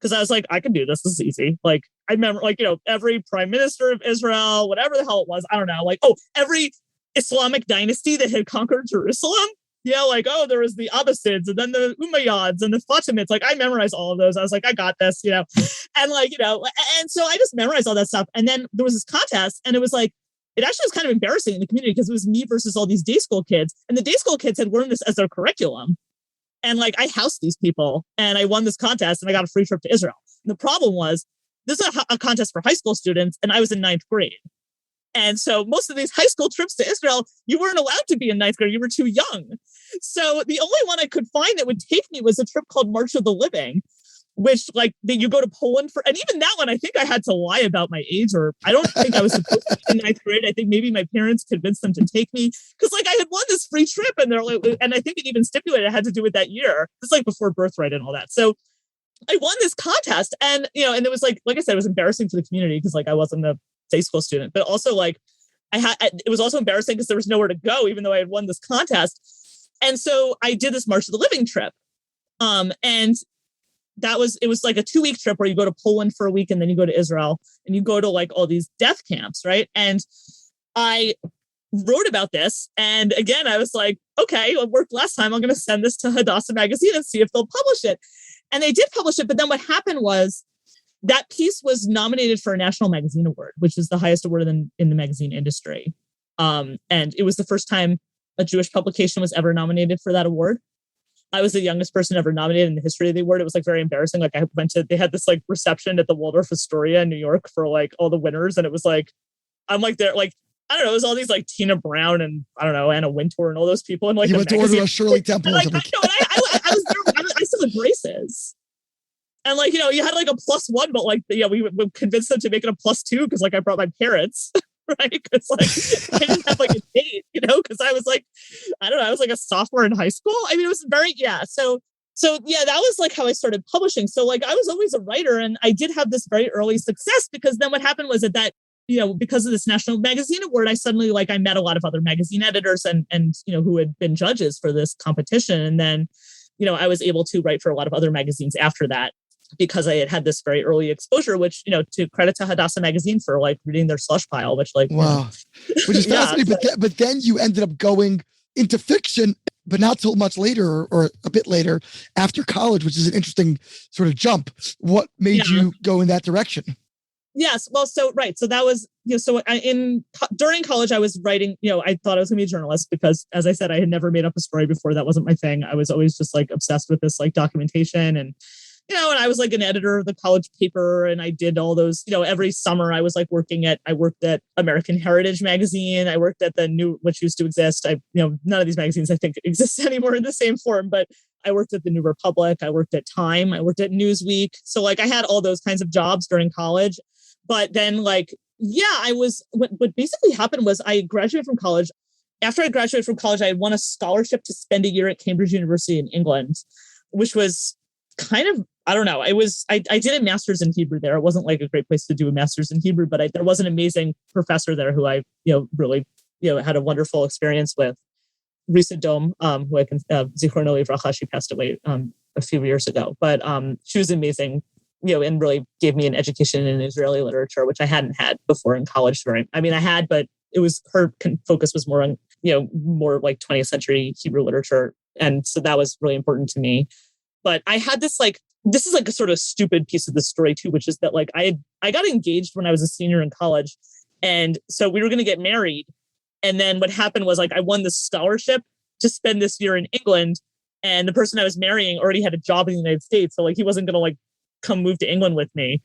because I was like, I can do this. This is easy. Like I remember like, every prime minister of Israel, whatever the hell it was. I don't know. Like, every Islamic dynasty that had conquered Jerusalem. There was the Abbasids and then the Umayyads and the Fatimids. Like I memorized all of those. I was like, I got this, and like, and so I just memorized all that stuff. And then there was this contest and it was like, it actually was kind of embarrassing in the community because it was me versus all these day school kids. And the day school kids had learned this as their curriculum. And like, I housed these people and I won this contest and I got a free trip to Israel. And the problem was this is a contest for high school students. And I was in 9th grade. And so most of these high school trips to Israel, you weren't allowed to be in 9th grade. You were too young. So the only one I could find that would take me was a trip called March of the Living, which like you go to Poland for, and even that one, I think I had to lie about my age, or I don't think I was supposed to be in 9th grade. I think maybe my parents convinced them to take me because like I had won this free trip and they're like, and I think it even stipulated it had to do with that year. It's like before birthright and all that. So I won this contest and, and it was like I said, it was embarrassing to the community because like I wasn't a day school student, but also like it was also embarrassing because there was nowhere to go, even though I had won this contest. And so I did this March of the Living trip. And it was like a 2-week trip where you go to Poland for a week and then you go to Israel and you go to like all these death camps. Right. And I wrote about this. And again, I was like, okay, it worked last time. I'm going to send this to Hadassah magazine and see if they'll publish it. And they did publish it. But then what happened was that piece was nominated for a National Magazine Award, which is the highest award in the magazine industry. And it was the first time a Jewish publication was ever nominated for that award. I was the youngest person ever nominated in the history of the award. It was like very embarrassing. Like they had this like reception at the Waldorf Astoria in New York for like all the winners. And it was like, I'm like there, like, I don't know, it was all these like Tina Brown and I don't know, Anna Wintour and all those people. And like, you went to order a Shirley Temple. I was there, I still had braces. And like, you had like a +1, but like, we convinced them to make it a +2 because like I brought my parents. right? Because like I didn't have like a date, because I was like, I don't know, I was like a sophomore in high school. I mean, it was very, yeah. So yeah, that was like how I started publishing. So like I was always a writer, and I did have this very early success, because then what happened was that because of this National Magazine Award, I suddenly I met a lot of other magazine editors and who had been judges for this competition. And then, I was able to write for a lot of other magazines after that, because I had this very early exposure, which, to credit to Hadassah Magazine for like reading their slush pile, which wow, which is fascinating. But then you ended up going into fiction, but not so much later, or a bit later after college, which is an interesting sort of jump. What made you go in that direction? Yes. Well, so that was, during college, I was writing, I thought I was going to be a journalist, because as I said, I had never made up a story before. That wasn't my thing. I was always just like obsessed with this like documentation, and and I was like an editor of the college paper, and I did all those, every summer I was like I worked at American Heritage Magazine. I worked at the New, which used to exist. None of these magazines I think exist anymore in the same form, but I worked at the New Republic. I worked at Time. I worked at Newsweek. So like I had all those kinds of jobs during college. But then what basically happened was I graduated from college. After I graduated from college, I had won a scholarship to spend a year at Cambridge University in England, which was kind of, I don't know. I did a master's in Hebrew there. It wasn't like a great place to do a master's in Hebrew, but there was an amazing professor there who I, really, had a wonderful experience with. Risa Dom, who I can, Zichrono Livracha, she passed away a few years ago, but she was amazing, and really gave me an education in Israeli literature, which I hadn't had before in college. I had, but it was, her focus was more on, more like 20th century Hebrew literature. And so that was really important to me. But I had this this is like a sort of stupid piece of the story too, which is that like I got engaged when I was a senior in college. And so we were going to get married. And then what happened was like I won this scholarship to spend this year in England. And the person I was marrying already had a job in the United States. So like he wasn't going to like come move to England with me.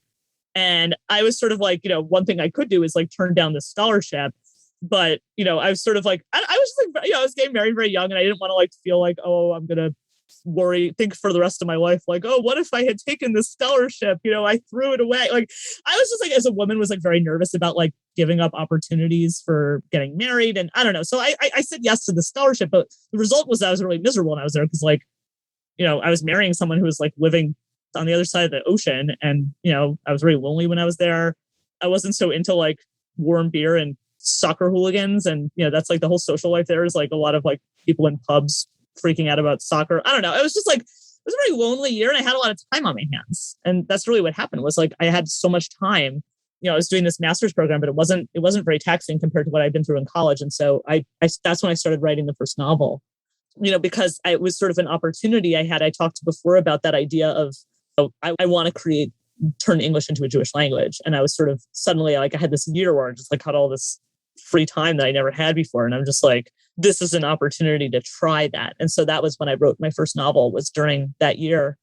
And I was sort of like, one thing I could do is like turn down this scholarship. But, I was sort of like, I was just like, I was getting married very young, and I didn't want to like feel like, oh, I'm going to think for the rest of my life, like, oh, what if I had taken this scholarship? I threw it away. Like, I was just like, as a woman, was like very nervous about like giving up opportunities for getting married. And I don't know. So I said yes to the scholarship, but the result was I was really miserable when I was there, because like, I was marrying someone who was like living on the other side of the ocean. And, I was very lonely when I was there. I wasn't so into like warm beer and soccer hooligans. And, that's like the whole social life there is like a lot of like people in pubs freaking out about soccer. I don't know. It was just like, it was a very lonely year, and I had a lot of time on my hands. And that's really what happened was like, I had so much time, I was doing this master's program, but it wasn't very taxing compared to what I'd been through in college. And so that's when I started writing the first novel, because it was sort of an opportunity I had. I talked before about that idea of, I want to turn English into a Jewish language. And I was sort of suddenly like, I had this year where I just like had all this free time that I never had before. And I'm just like, this is an opportunity to try that. And so that was when I wrote my first novel, was during that year.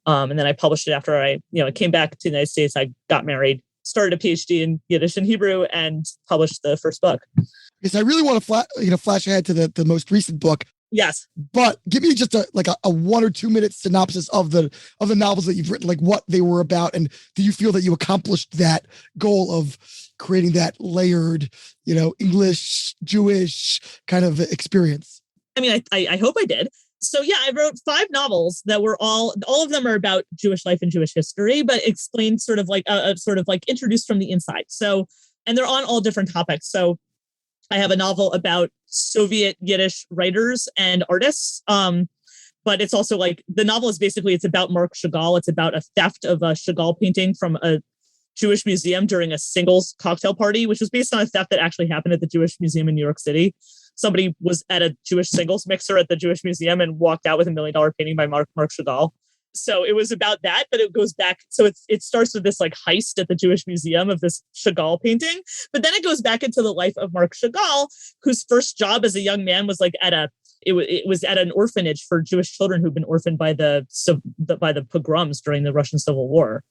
And then I published it after I came back to the United States. I got married, started a PhD in Yiddish and Hebrew, and published the first book. Because I really want to flash ahead to the most recent book. Yes. But give me just a 1 or 2 minute synopsis of the novels that you've written, like what they were about. And do you feel that you accomplished that goal of creating that layered, English, Jewish kind of experience? I mean, I hope I did. So yeah, I wrote 5 novels that were all of them are about Jewish life and Jewish history, but explained sort of like introduced from the inside. So, and they're on all different topics. So I have a novel about Soviet Yiddish writers and artists. But it's also like, the novel is basically, it's about Marc Chagall. It's about a theft of a Chagall painting from a Jewish museum during a singles cocktail party, which was based on a theft that actually happened at the Jewish Museum in New York City. Somebody was at a Jewish singles mixer at the Jewish Museum and walked out with $1 million painting by Marc Chagall. So it was about that, but it goes back. So it starts with this like heist at the Jewish Museum of this Chagall painting, but then it goes back into the life of Marc Chagall, whose first job as a young man was like it was at an orphanage for Jewish children who'd been orphaned by the pogroms during the Russian Civil War.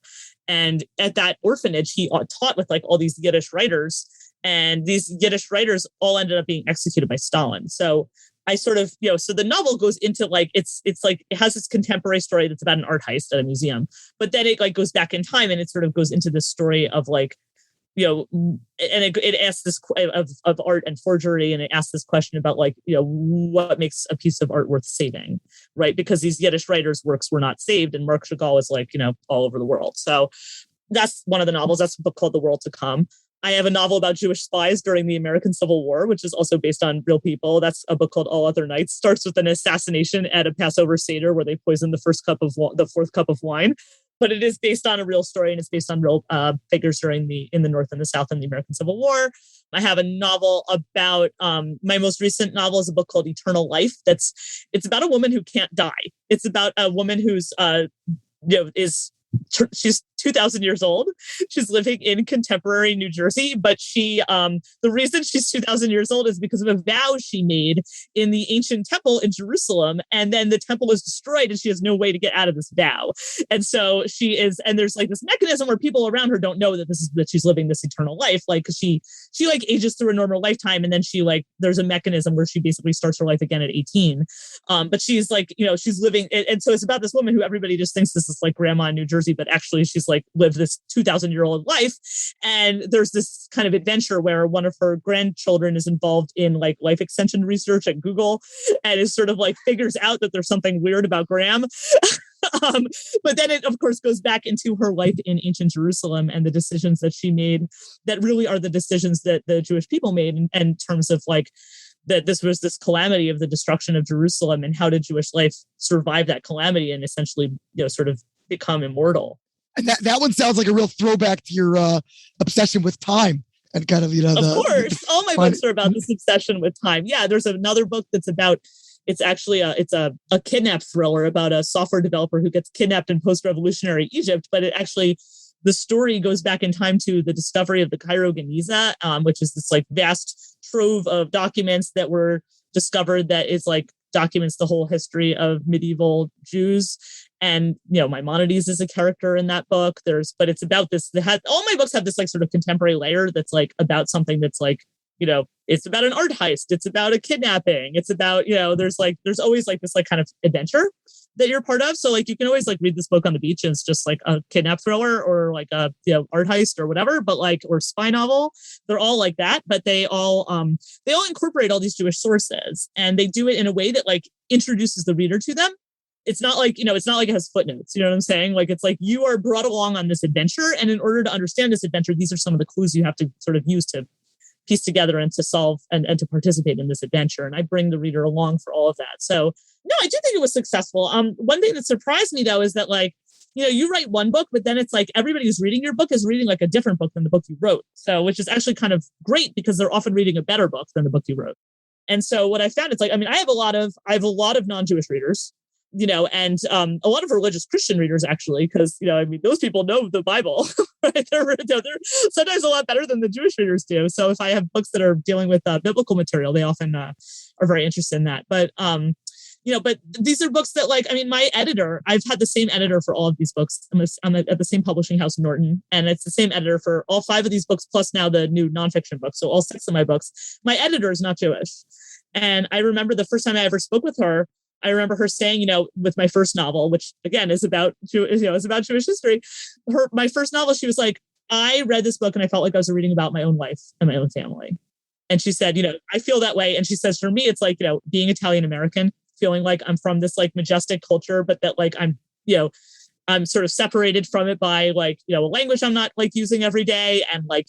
And at that orphanage, he taught with like all these Yiddish writers, and these Yiddish writers all ended up being executed by Stalin. So I sort of, so the novel goes into like, it's like, it has this contemporary story that's about an art heist at a museum, but then it like goes back in time, and it sort of goes into this story of like and it asks this of art and forgery, and it asks this question about like, what makes a piece of art worth saving, right? Because these Yiddish writers' works were not saved, and Marc Chagall is like, all over the world. So that's one of the novels. That's a book called The World to Come. I have a novel about Jewish spies during the American Civil War, which is also based on real people. That's a book called All Other Nights. Starts with an assassination at a Passover Seder where they poison the fourth cup of wine. But it is based on a real story, and it's based on real figures in the North and the South in the American Civil War. I have a novel about my most recent novel is a book called Eternal Life. It's about a woman who can't die. It's about a woman who's she's 2,000 years old. She's living in contemporary New Jersey, but the reason she's 2,000 years old is because of a vow she made in the ancient temple in Jerusalem. And then the temple was destroyed and she has no way to get out of this vow. And so and there's like this mechanism where people around her don't know that she's living this eternal life. Like she like ages through a normal lifetime. And then there's a mechanism where she basically starts her life again at 18. But she's like, she's living. And so it's about this woman who everybody just thinks this is like grandma in New Jersey, but actually she's like lived this 2,000-year-old life. And there's this kind of adventure where one of her grandchildren is involved in like life extension research at Google and is sort of like figures out that there's something weird about Graham. But then it, of course, goes back into her life in ancient Jerusalem and the decisions that she made that really are the decisions that the Jewish people made in terms of like that this was this calamity of the destruction of Jerusalem, and how did Jewish life survive that calamity and essentially, sort of become immortal. And that one sounds like a real throwback to your obsession with time and kind of, Of course, all my books are about this obsession with time. Yeah, there's another book that's about, it's actually a kidnap thriller about a software developer who gets kidnapped in post-revolutionary Egypt, but the story goes back in time to the discovery of the Cairo Geniza, which is this like vast trove of documents that were discovered that is like documents the whole history of medieval Jews. And, Maimonides is a character in that book. But it's about this, all my books have this like sort of contemporary layer that's like about something that's like, it's about an art heist. It's about a kidnapping. It's about, there's always like this like kind of adventure that you're part of. So like, you can always like read this book on the beach and it's just like a kidnap thriller or like a, art heist or whatever, but like, or spy novel. They're all like that, but they all incorporate all these Jewish sources, and they do it in a way that like introduces the reader to them. It's not like, it's not like it has footnotes. You know what I'm saying? Like, it's like you are brought along on this adventure. And in order to understand this adventure, these are some of the clues you have to sort of use to piece together and to solve and to participate in this adventure. And I bring the reader along for all of that. So no, I do think it was successful. One thing that surprised me though, is that like, you write one book, but then it's like everybody who's reading your book is reading like a different book than the book you wrote. So, which is actually kind of great because they're often reading a better book than the book you wrote. And so what I found, it's like, I have a lot of non-Jewish readers, and a lot of religious Christian readers, actually, because, those people know the Bible, right? They're sometimes a lot better than the Jewish readers do. So if I have books that are dealing with biblical material, they often are very interested in that. But, but these are books that like, my editor, I've had the same editor for all of these books. I'm at the same publishing house, Norton, and it's the same editor for all 5 of these books, plus now the new nonfiction books. So all 6 of my books. My editor is not Jewish. And I remember the first time I ever spoke with her, I remember her saying, with my first novel, which again is about Jewish history. My first novel, she was like, I read this book and I felt like I was reading about my own life and my own family. And she said, I feel that way. And she says, for me, it's like, being Italian American, feeling like I'm from this like majestic culture, but that like I'm sort of separated from it by like, a language I'm not like using every day. And like,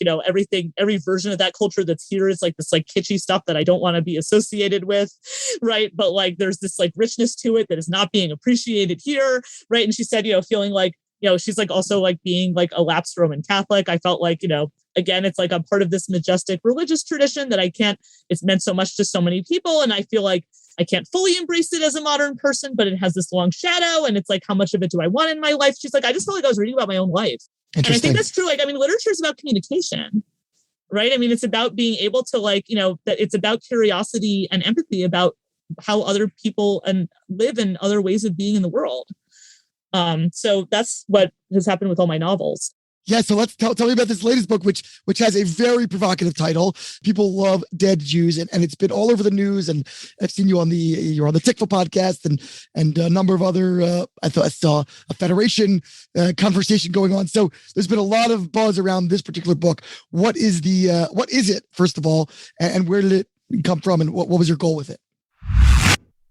every version of that culture that's here is like this like kitschy stuff that I don't want to be associated with. Right. But like, there's this like richness to it that is not being appreciated here. Right. And she said, feeling like, she's like also like being like a lapsed Roman Catholic. I felt like, again, it's like I'm part of this majestic religious tradition that it's meant so much to so many people. And I feel like I can't fully embrace it as a modern person, but it has this long shadow. And it's like, how much of it do I want in my life? She's like, I just felt like I was reading about my own life. And I think that's true. Like, literature is about communication, right? It's about being able to like, that it's about curiosity and empathy about how other people live and other ways of being in the world. So that's what has happened with all my novels. Yeah, so let's tell me about this latest book, which has a very provocative title. People love dead Jews, and it's been all over the news. And I've seen you're on the Tikva podcast and a number of other. I saw a Federation conversation going on. So there's been a lot of buzz around this particular book. What is it, first of all, and where did it come from, and what was your goal with it?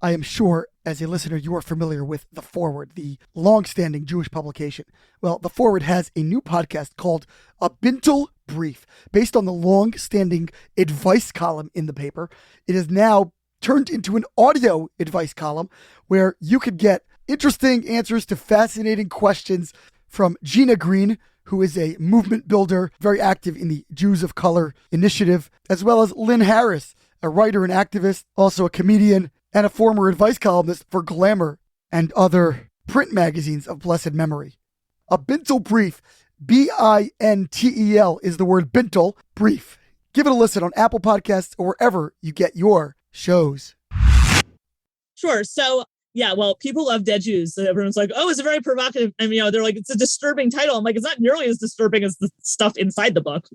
I am sure, as a listener, you are familiar with The Forward, the long-standing Jewish publication. Well, The Forward has a new podcast called A Bintel Brief, based on the long-standing advice column in the paper. It is now turned into an audio advice column where you could get interesting answers to fascinating questions from Gina Green, who is a movement builder, very active in the Jews of Color initiative, as well as Lynn Harris, a writer and activist, also a comedian, and a former advice columnist for Glamour and other print magazines of blessed memory. A Bintel Brief, Bintel, is the word Bintel, brief. Give it a listen on Apple Podcasts or wherever you get your shows. Sure. So, yeah, well, people love dead Jews. Everyone's like, oh, it's a very provocative. I mean, they're like, it's a disturbing title. I'm like, it's not nearly as disturbing as the stuff inside the book.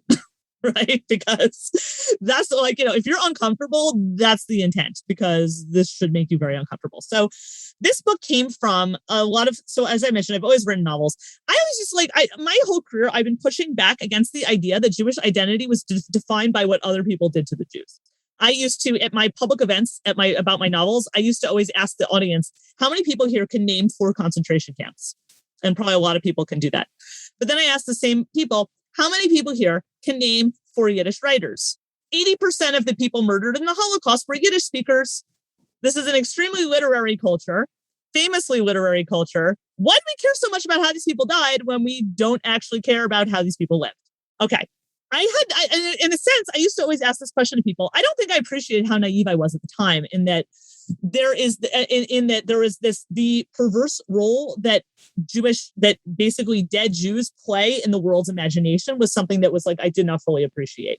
Right? Because that's like, if you're uncomfortable, that's the intent, because this should make you very uncomfortable. So this book came from so as I mentioned, I've always written novels. I always just my whole career, I've been pushing back against the idea that Jewish identity was defined by what other people did to the Jews. I used to, at my public events, about my novels, I used to always ask the audience, how many people here can name 4 concentration camps? And probably a lot of people can do that. But then I asked the same people, how many people here can name 4 Yiddish writers? 80% of the people murdered in the Holocaust were Yiddish speakers. This is an extremely literary culture, famously literary culture. Why do we care so much about how these people died when we don't actually care about how these people lived? Okay. In a sense, I used to always ask this question to people. I don't think I appreciated how naive I was at the time, in that there is the perverse role that basically dead Jews play in the world's imagination was something that was I did not fully appreciate.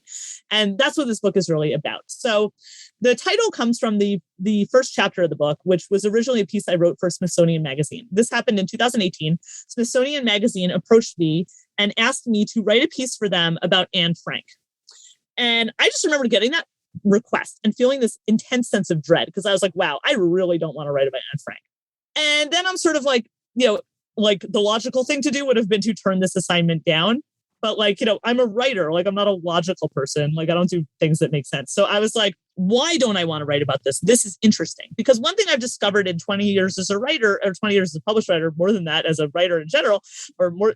And that's what this book is really about. So the title comes from the first chapter of the book, which was originally a piece I wrote for Smithsonian Magazine. This happened in 2018. Smithsonian Magazine approached me and asked me to write a piece for them about Anne Frank. And I just remember getting that request and feeling this intense sense of dread, because I was like, wow, I really don't want to write about Anne Frank. And then I'm sort of the logical thing to do would have been to turn this assignment down. But I'm a writer, I'm not a logical person. I don't do things that make sense. So I was like, why don't I want to write about this? This is interesting. Because one thing I've discovered in 20 years as a writer, or 20 years as a published writer, more than that as a writer in general, or more,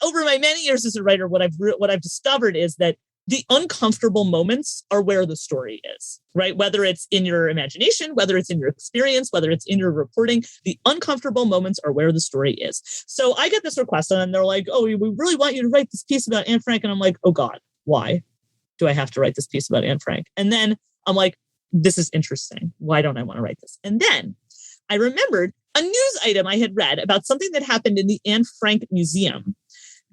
over my many years as a writer, what I've discovered is that the uncomfortable moments are where the story is, right? Whether it's in your imagination, whether it's in your experience, whether it's in your reporting, the uncomfortable moments are where the story is. So I get this request and they're like, oh, we really want you to write this piece about Anne Frank. And I'm like, oh God, why do I have to write this piece about Anne Frank? And then I'm like, this is interesting. Why don't I want to write this? And then I remembered a news item I had read about something that happened in the Anne Frank Museum.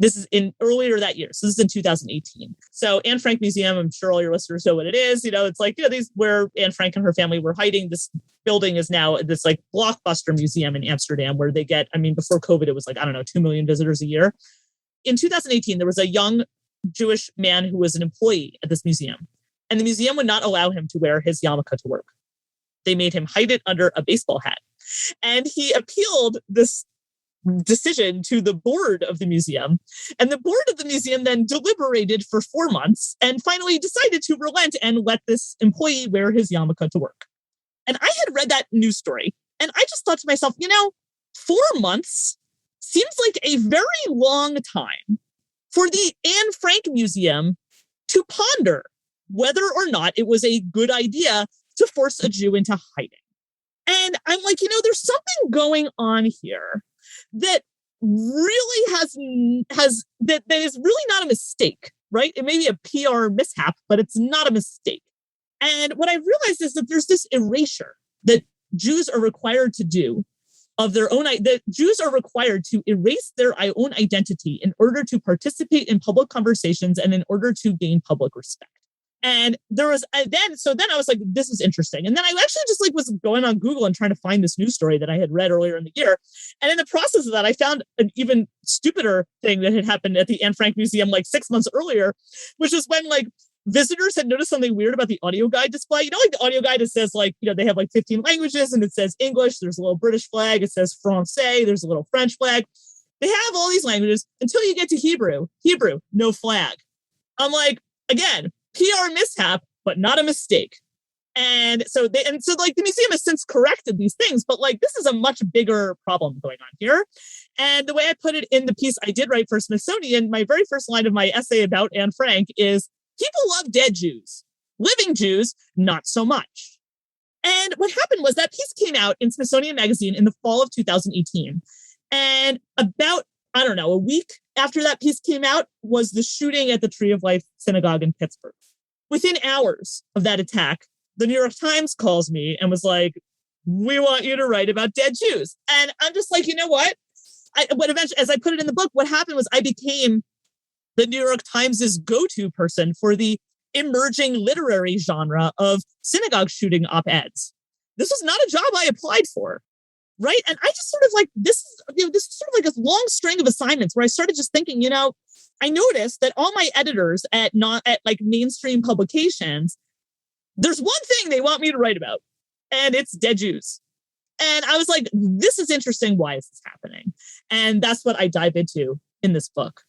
This is in earlier that year. So this is in 2018. So Anne Frank Museum, I'm sure all your listeners know what it is. It's these where Anne Frank and her family were hiding. This building is now this blockbuster museum in Amsterdam where they get, before COVID, it was 2 million visitors a year. In 2018, there was a young Jewish man who was an employee at this museum, and the museum would not allow him to wear his yarmulke to work. They made him hide it under a baseball hat. And he appealed this decision to the board of the museum. And the board of the museum then deliberated for 4 months and finally decided to relent and let this employee wear his yarmulke to work. And I had read that news story and I just thought to myself, 4 months seems like a very long time for the Anne Frank Museum to ponder whether or not it was a good idea to force a Jew into hiding. And I'm like, there's something going on here that really that is really not a mistake, right? It may be a PR mishap, but it's not a mistake. And what I've realized is that there's this erasure that Jews are required to do of their own, that Jews are required to erase their own identity in order to participate in public conversations and in order to gain public respect. And then I was like, this is interesting. And then I actually just like was going on Google and trying to find this news story that I had read earlier in the year. And in the process of that, I found an even stupider thing that had happened at the Anne Frank Museum like 6 months earlier, which is when like visitors had noticed something weird about the audio guide display. You know, like the audio guide, it says like, they have like 15 languages and it says English. There's a little British flag. It says Francais. There's a little French flag. They have all these languages until you get to Hebrew, no flag. I'm like, again, PR mishap, but not a mistake. And so like the museum has since corrected these things, but like this is a much bigger problem going on here. And the way I put it in the piece I did write for Smithsonian, my very first line of my essay about Anne Frank is, people love dead Jews. Living Jews, not so much. And what happened was that piece came out in Smithsonian Magazine in the fall of 2018. And about, I don't know, a week after that piece came out was the shooting at the Tree of Life Synagogue in Pittsburgh. Within hours of that attack, the New York Times calls me and was like, we want you to write about dead Jews. And I'm just like, you know what? Eventually, as I put it in the book, what happened was I became the New York Times' go-to person for the emerging literary genre of synagogue shooting op-eds. This was not a job I applied for. Right. And I just sort of like this is sort of like a long string of assignments where I started just thinking, I noticed that all my editors at like mainstream publications, there's one thing they want me to write about, and it's dead Jews. And I was like, this is interesting. Why is this happening? And that's what I dive into in this book,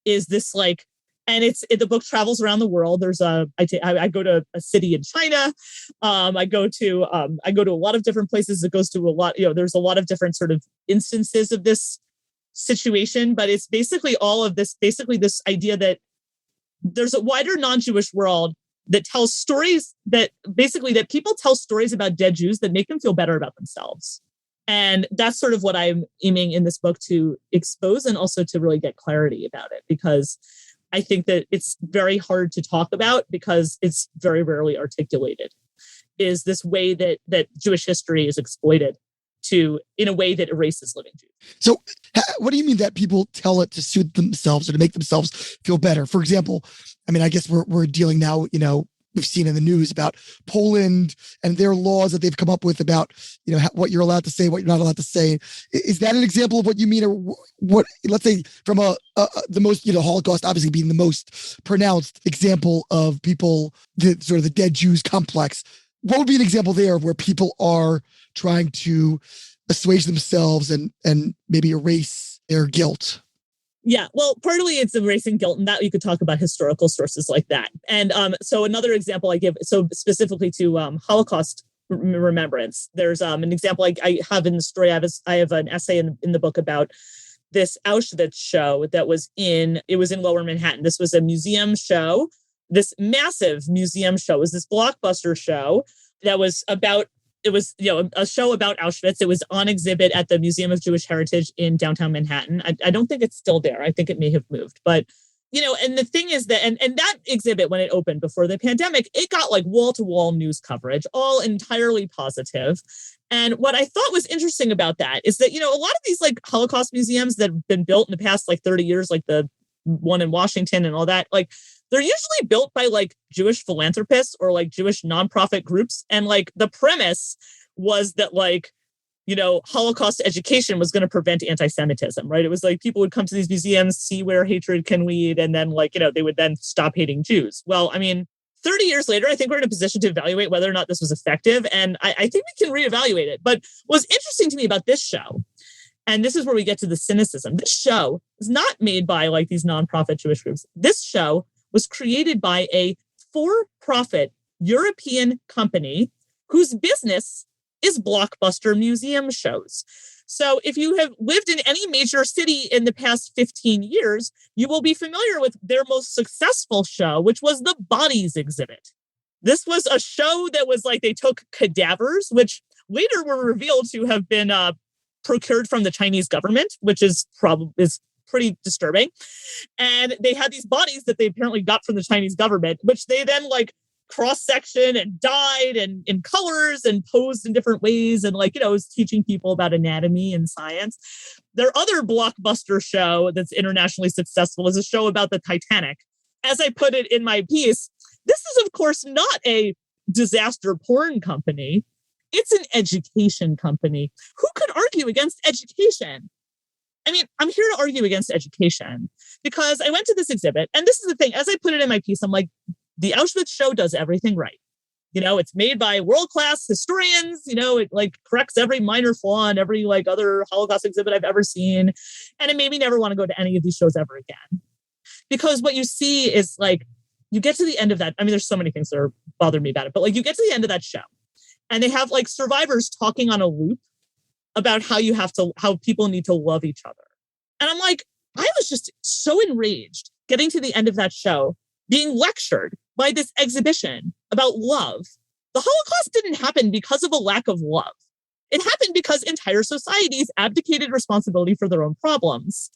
is this like, and the book travels around the world. I go to a city in China. I go to a lot of different places. It goes to a lot, there's a lot of different sort of instances of this situation, but it's basically this idea that there's a wider non-Jewish world that tells stories that people tell stories about dead Jews that make them feel better about themselves. And that's sort of what I'm aiming in this book to expose, and also to really get clarity about it, because I think that it's very hard to talk about because it's very rarely articulated, is this way that Jewish history is exploited in a way that erases living Jews. So what do you mean that people tell it to suit themselves or to make themselves feel better? For example, I mean, I guess we're dealing now, we've seen in the news about Poland and their laws that they've come up with about, what you're allowed to say, what you're not allowed to say. Is that an example of what you mean? Or what, let's say from the most, Holocaust obviously being the most pronounced example of people, the dead Jews complex. What would be an example there of where people are trying to assuage themselves and maybe erase their guilt? Yeah, well, partly it's erasing guilt, and that you could talk about historical sources like that. And so another example I give, so specifically to Holocaust remembrance, there's an example I have in the story. I have an essay in the book about this Auschwitz show that was in Lower Manhattan. This was a museum show. This massive museum show was this blockbuster show that was about. It was, a show about Auschwitz. It was on exhibit at the Museum of Jewish Heritage in downtown Manhattan. I don't think it's still there. I think it may have moved. But, and the thing is that, and that exhibit, when it opened before the pandemic, it got like wall-to-wall news coverage, all entirely positive. And what I thought was interesting about that is that, a lot of these like Holocaust museums that have been built in the past like 30 years, like the one in Washington and all that, like they're usually built by like Jewish philanthropists or like Jewish nonprofit groups. And like the premise was that like, Holocaust education was going to prevent anti-Semitism, right? It was like people would come to these museums, see where hatred can lead, and then like, they would then stop hating Jews. Well, I mean, 30 years later, I think we're in a position to evaluate whether or not this was effective. And I think we can reevaluate it. But what's interesting to me about this show, and this is where we get to the cynicism, this show is not made by like these nonprofit Jewish groups. This show was created by a for-profit European company whose business is blockbuster museum shows. So if you have lived in any major city in the past 15 years, you will be familiar with their most successful show, which was the Bodies exhibit. This was a show that was like, they took cadavers, which later were revealed to have been procured from the Chinese government, which is pretty disturbing. And they had these bodies that they apparently got from the Chinese government, which they then like cross-section and dyed and in colors and posed in different ways. And like, was teaching people about anatomy and science. Their other blockbuster show that's internationally successful is a show about the Titanic. As I put it in my piece, This is, of course, not a disaster porn company. It's an education company. Who could argue against education? I mean, I'm here to argue against education because I went to this exhibit, and this is the thing, as I put it in my piece, I'm like, the Auschwitz show does everything right. It's made by world-class historians, it like corrects every minor flaw in every like other Holocaust exhibit I've ever seen. And it made me never want to go to any of these shows ever again. Because what you see is like, you get to the end of that. I mean, there's so many things that are bothering me about it, but like you get to the end of that show and they have like survivors talking on a loop about how people need to love each other. And I'm like, I was just so enraged getting to the end of that show, being lectured by this exhibition about love. The Holocaust didn't happen because of a lack of love. It happened because entire societies abdicated responsibility for their own problems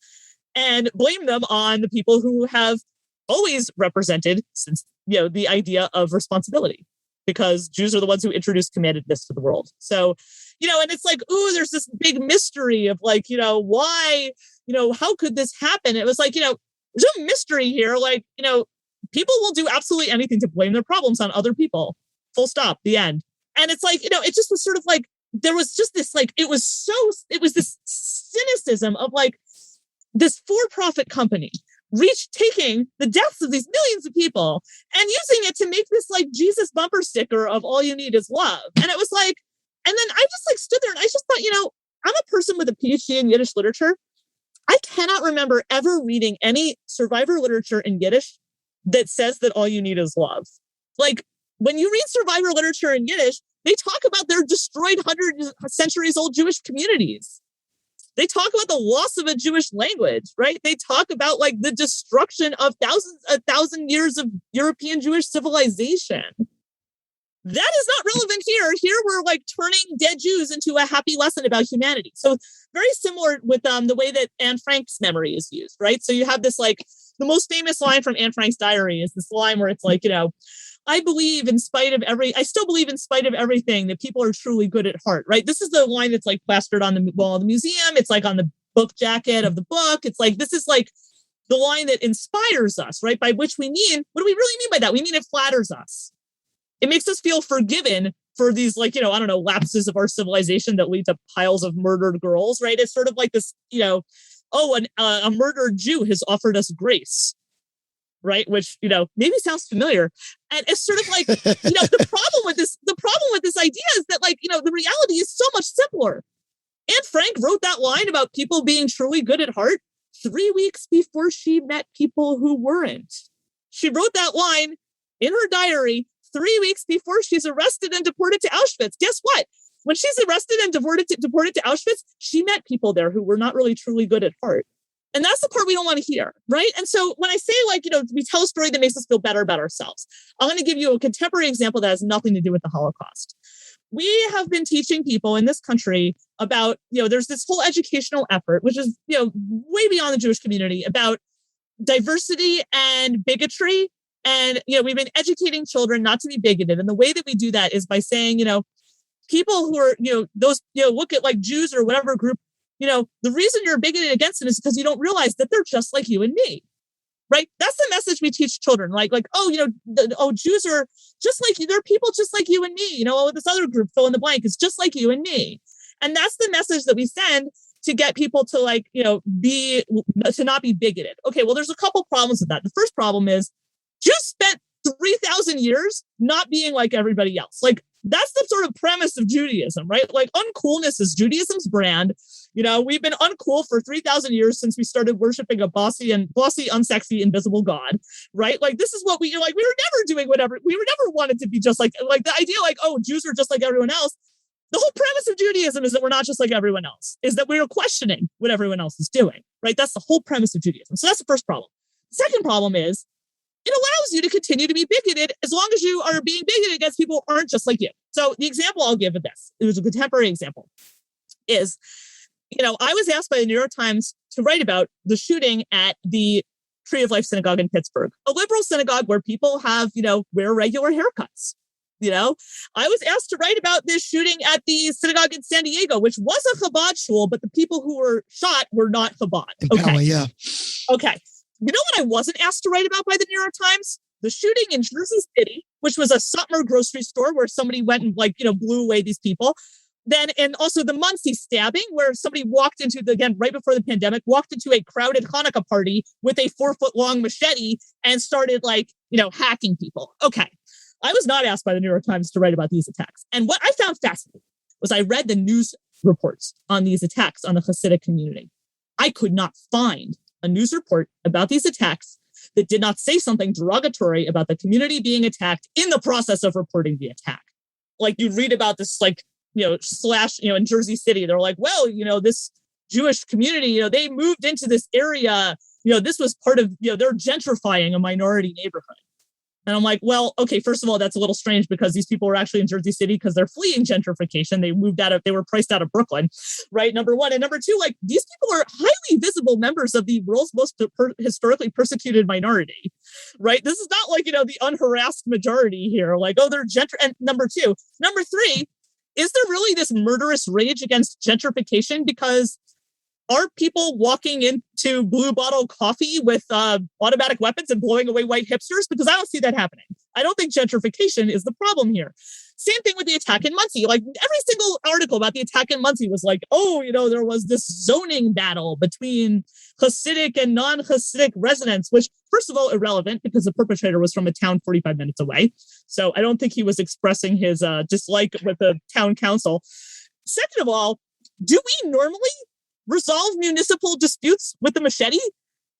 and blamed them on the people who have always represented since, the idea of responsibility, because Jews are the ones who introduced commandedness to the world. So, and it's like, ooh, there's this big mystery of like, why, how could this happen? It was like, there's a mystery here. Like, people will do absolutely anything to blame their problems on other people. Full stop, the end. And it's like, it just was sort of like, there was just this, like, it was this cynicism of like this for-profit company taking the deaths of these millions of people and using it to make this like Jesus bumper sticker of all you need is love. And it was like, and then I just like stood there and I just thought, I'm a person with a PhD in Yiddish literature. I cannot remember ever reading any survivor literature in Yiddish that says that all you need is love. Like when you read survivor literature in Yiddish, they talk about their destroyed 100 centuries old Jewish communities. They talk about the loss of a Jewish language, right? They talk about like the destruction of 1,000 years of European Jewish civilization. That is not relevant here. Here we're like turning dead Jews into a happy lesson about humanity. So very similar with the way that Anne Frank's memory is used, right? So you have this like, the most famous line from Anne Frank's diary is this line where it's like, I still believe in spite of everything that people are truly good at heart, right? This is the line that's like plastered on the wall of the museum. It's like on the book jacket of the book. It's like, this is like the line that inspires us, right? By which we mean, what do we really mean by that? We mean it flatters us. It makes us feel forgiven for these like, lapses of our civilization that lead to piles of murdered girls, right? It's sort of like this, a murdered Jew has offered us grace. Right. Which, maybe sounds familiar. And it's sort of like, the problem with this idea is that like, the reality is so much simpler. Anne Frank wrote that line about people being truly good at heart 3 weeks before she met people who weren't. She wrote that line in her diary 3 weeks before she's arrested and deported to Auschwitz. Guess what? When she's arrested and deported to Auschwitz, she met people there who were not really truly good at heart. And that's the part we don't want to hear, right? And so when I say like, we tell a story that makes us feel better about ourselves, I'm going to give you a contemporary example that has nothing to do with the Holocaust. We have been teaching people in this country about, there's this whole educational effort, which is, way beyond the Jewish community, about diversity and bigotry. And, we've been educating children not to be bigoted. And the way that we do that is by saying, people who are, look at like Jews or whatever group, the reason you're bigoted against them is because you don't realize that they're just like you and me, right? That's the message we teach children. Jews are just like you. They're people just like you and me. This other group, fill in the blank, is just like you and me. And that's the message that we send to get people to to not be bigoted. Okay, well, there's a couple problems with that. The first problem is Jews spent 3,000 years not being like everybody else. Like, that's the sort of premise of Judaism, right? Like, uncoolness is Judaism's brand. We've been uncool for 3,000 years since we started worshiping a bossy, unsexy, invisible God, right? Like, this is what we were never doing whatever. We were never wanted to be just like the idea, like, oh, Jews are just like everyone else. The whole premise of Judaism is that we're not just like everyone else, is that we're questioning what everyone else is doing, right? That's the whole premise of Judaism. So that's the first problem. The second problem is, it allows you to continue to be bigoted as long as you are being bigoted against people who aren't just like you. So the example I'll give of this, it was a contemporary example, is, I was asked by the New York Times to write about the shooting at the Tree of Life Synagogue in Pittsburgh, a liberal synagogue where people have, wear regular haircuts. I was asked to write about this shooting at the synagogue in San Diego, which was a Chabad shul, but the people who were shot were not Chabad. Okay. Yeah. Okay. You know what I wasn't asked to write about by the New York Times? the shooting in Jersey City, which was a Sutmer grocery store where somebody went and blew away these people. Then, and also the Muncie stabbing, where somebody walked into again, right before the pandemic, walked into a crowded Hanukkah party with a 4-foot-long machete and started hacking people. Okay. I was not asked by the New York Times to write about these attacks. And what I found fascinating was I read the news reports on these attacks on the Hasidic community. I could not find a news report about these attacks that did not say something derogatory about the community being attacked in the process of reporting the attack. Like you read about this, in Jersey City, they're like, well, this Jewish community, they moved into this area, this was part of, they're gentrifying a minority neighborhood. And I'm like, well, okay, first of all, that's a little strange because these people were actually in Jersey City because they're fleeing gentrification. They were priced out of Brooklyn, right? Number one. And number two, these people are highly visible members of the world's most historically persecuted minority, right? This is not the unharassed majority here. They're And number two. Number three, is there really this murderous rage against gentrification? Because are people walking into Blue Bottle Coffee with automatic weapons and blowing away white hipsters? Because I don't see that happening. I don't think gentrification is the problem here. Same thing with the attack in Muncie. Every single article about the attack in Muncie was there was this zoning battle between Hasidic and non-Hasidic residents, which, first of all, irrelevant because the perpetrator was from a town 45 minutes away. So I don't think he was expressing his dislike with the town council. Second of all, do we normally resolve municipal disputes with the machete?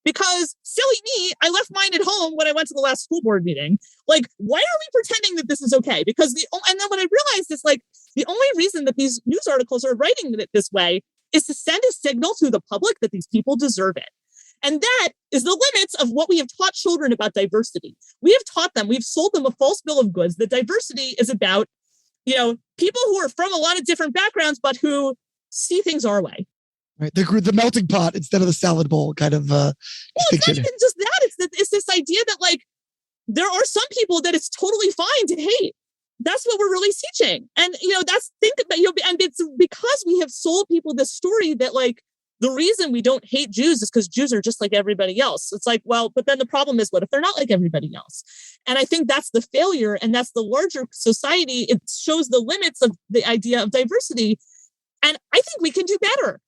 Because silly me, I left mine at home when I went to the last school board meeting. Why are we pretending that this is okay? Because and then when I realized this, the only reason that these news articles are writing it this way is to send a signal to the public that these people deserve it. And that is the limits of what we have taught children about diversity. We have taught them, we've sold them a false bill of goods that diversity is about, people who are from a lot of different backgrounds, but who see things our way. Right, the melting pot instead of the salad bowl kind of. Well, it's not even just that. It's this idea that there are some people that it's totally fine to hate. That's what we're really teaching, and and it's because we have sold people this story that the reason we don't hate Jews is because Jews are just like everybody else. It's but then the problem is, what if they're not like everybody else? And I think that's the failure, and that's the larger society. It shows the limits of the idea of diversity, and I think we can do better.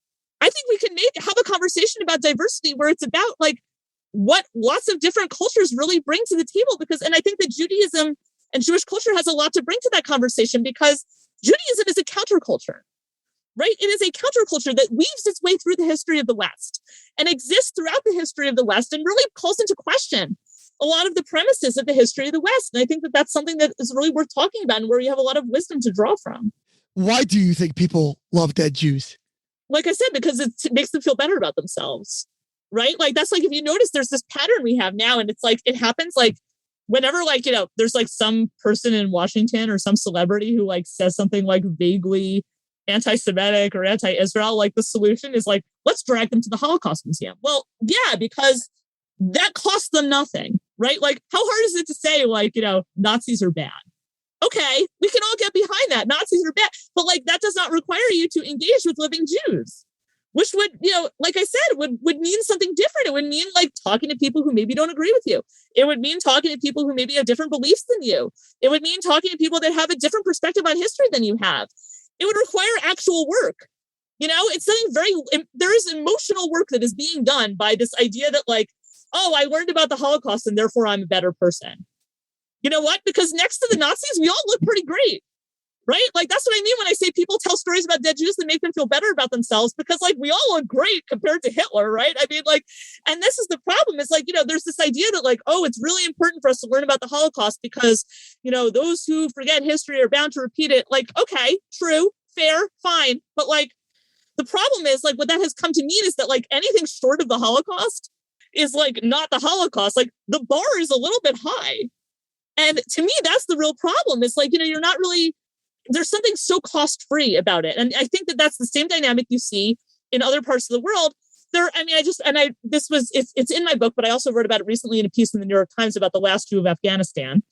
I think we can have a conversation about diversity where it's about what lots of different cultures really bring to the table. And I think that Judaism and Jewish culture has a lot to bring to that conversation because Judaism is a counterculture, right? It is a counterculture that weaves its way through the history of the West and exists throughout the history of the West and really calls into question a lot of the premises of the history of the West. And I think that that's something that is really worth talking about and where you have a lot of wisdom to draw from. Why do you think people love dead Jews? Like I said, because it makes them feel better about themselves, right? That's if you notice, there's this pattern we have now, and it's it happens whenever there's some person in Washington or some celebrity who says something vaguely anti-Semitic or anti-Israel, the solution is let's drag them to the Holocaust Museum. Well, yeah, because that costs them nothing, right? How hard is it to say Nazis are bad? Okay, we can all get behind that. Nazis are bad. But that does not require you to engage with living Jews, which would, like I said, would mean something different. It would mean talking to people who maybe don't agree with you. It would mean talking to people who maybe have different beliefs than you. It would mean talking to people that have a different perspective on history than you have. It would require actual work. It's something there is emotional work that is being done by this idea that I learned about the Holocaust and therefore I'm a better person. You know what? Because next to the Nazis, we all look pretty great, right? That's what I mean when I say people tell stories about dead Jews that make them feel better about themselves because we all look great compared to Hitler, right? I mean, and this is the problem. It's there's this idea that it's really important for us to learn about the Holocaust because, those who forget history are bound to repeat it. Okay, true, fair, fine. But the problem is what that has come to mean is that anything short of the Holocaust is not the Holocaust. The bar is a little bit high. And to me, that's the real problem. It's you're not really, there's something so cost-free about it. And I think that that's the same dynamic you see in other parts of the world. It's in my book, but I also wrote about it recently in a piece in the New York Times about the last Jew of Afghanistan,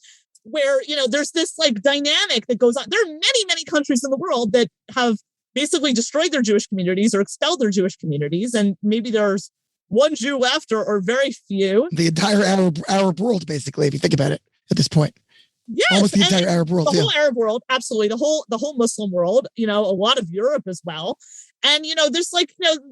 where, there's this dynamic that goes on. There are many, many countries in the world that have basically destroyed their Jewish communities or expelled their Jewish communities. And maybe there's one Jew left or very few. The entire Arab world, basically, if you think about it at this point. Yes, almost the entire Arab world. The whole Arab world, absolutely. The whole Muslim world, a lot of Europe as well. And, there's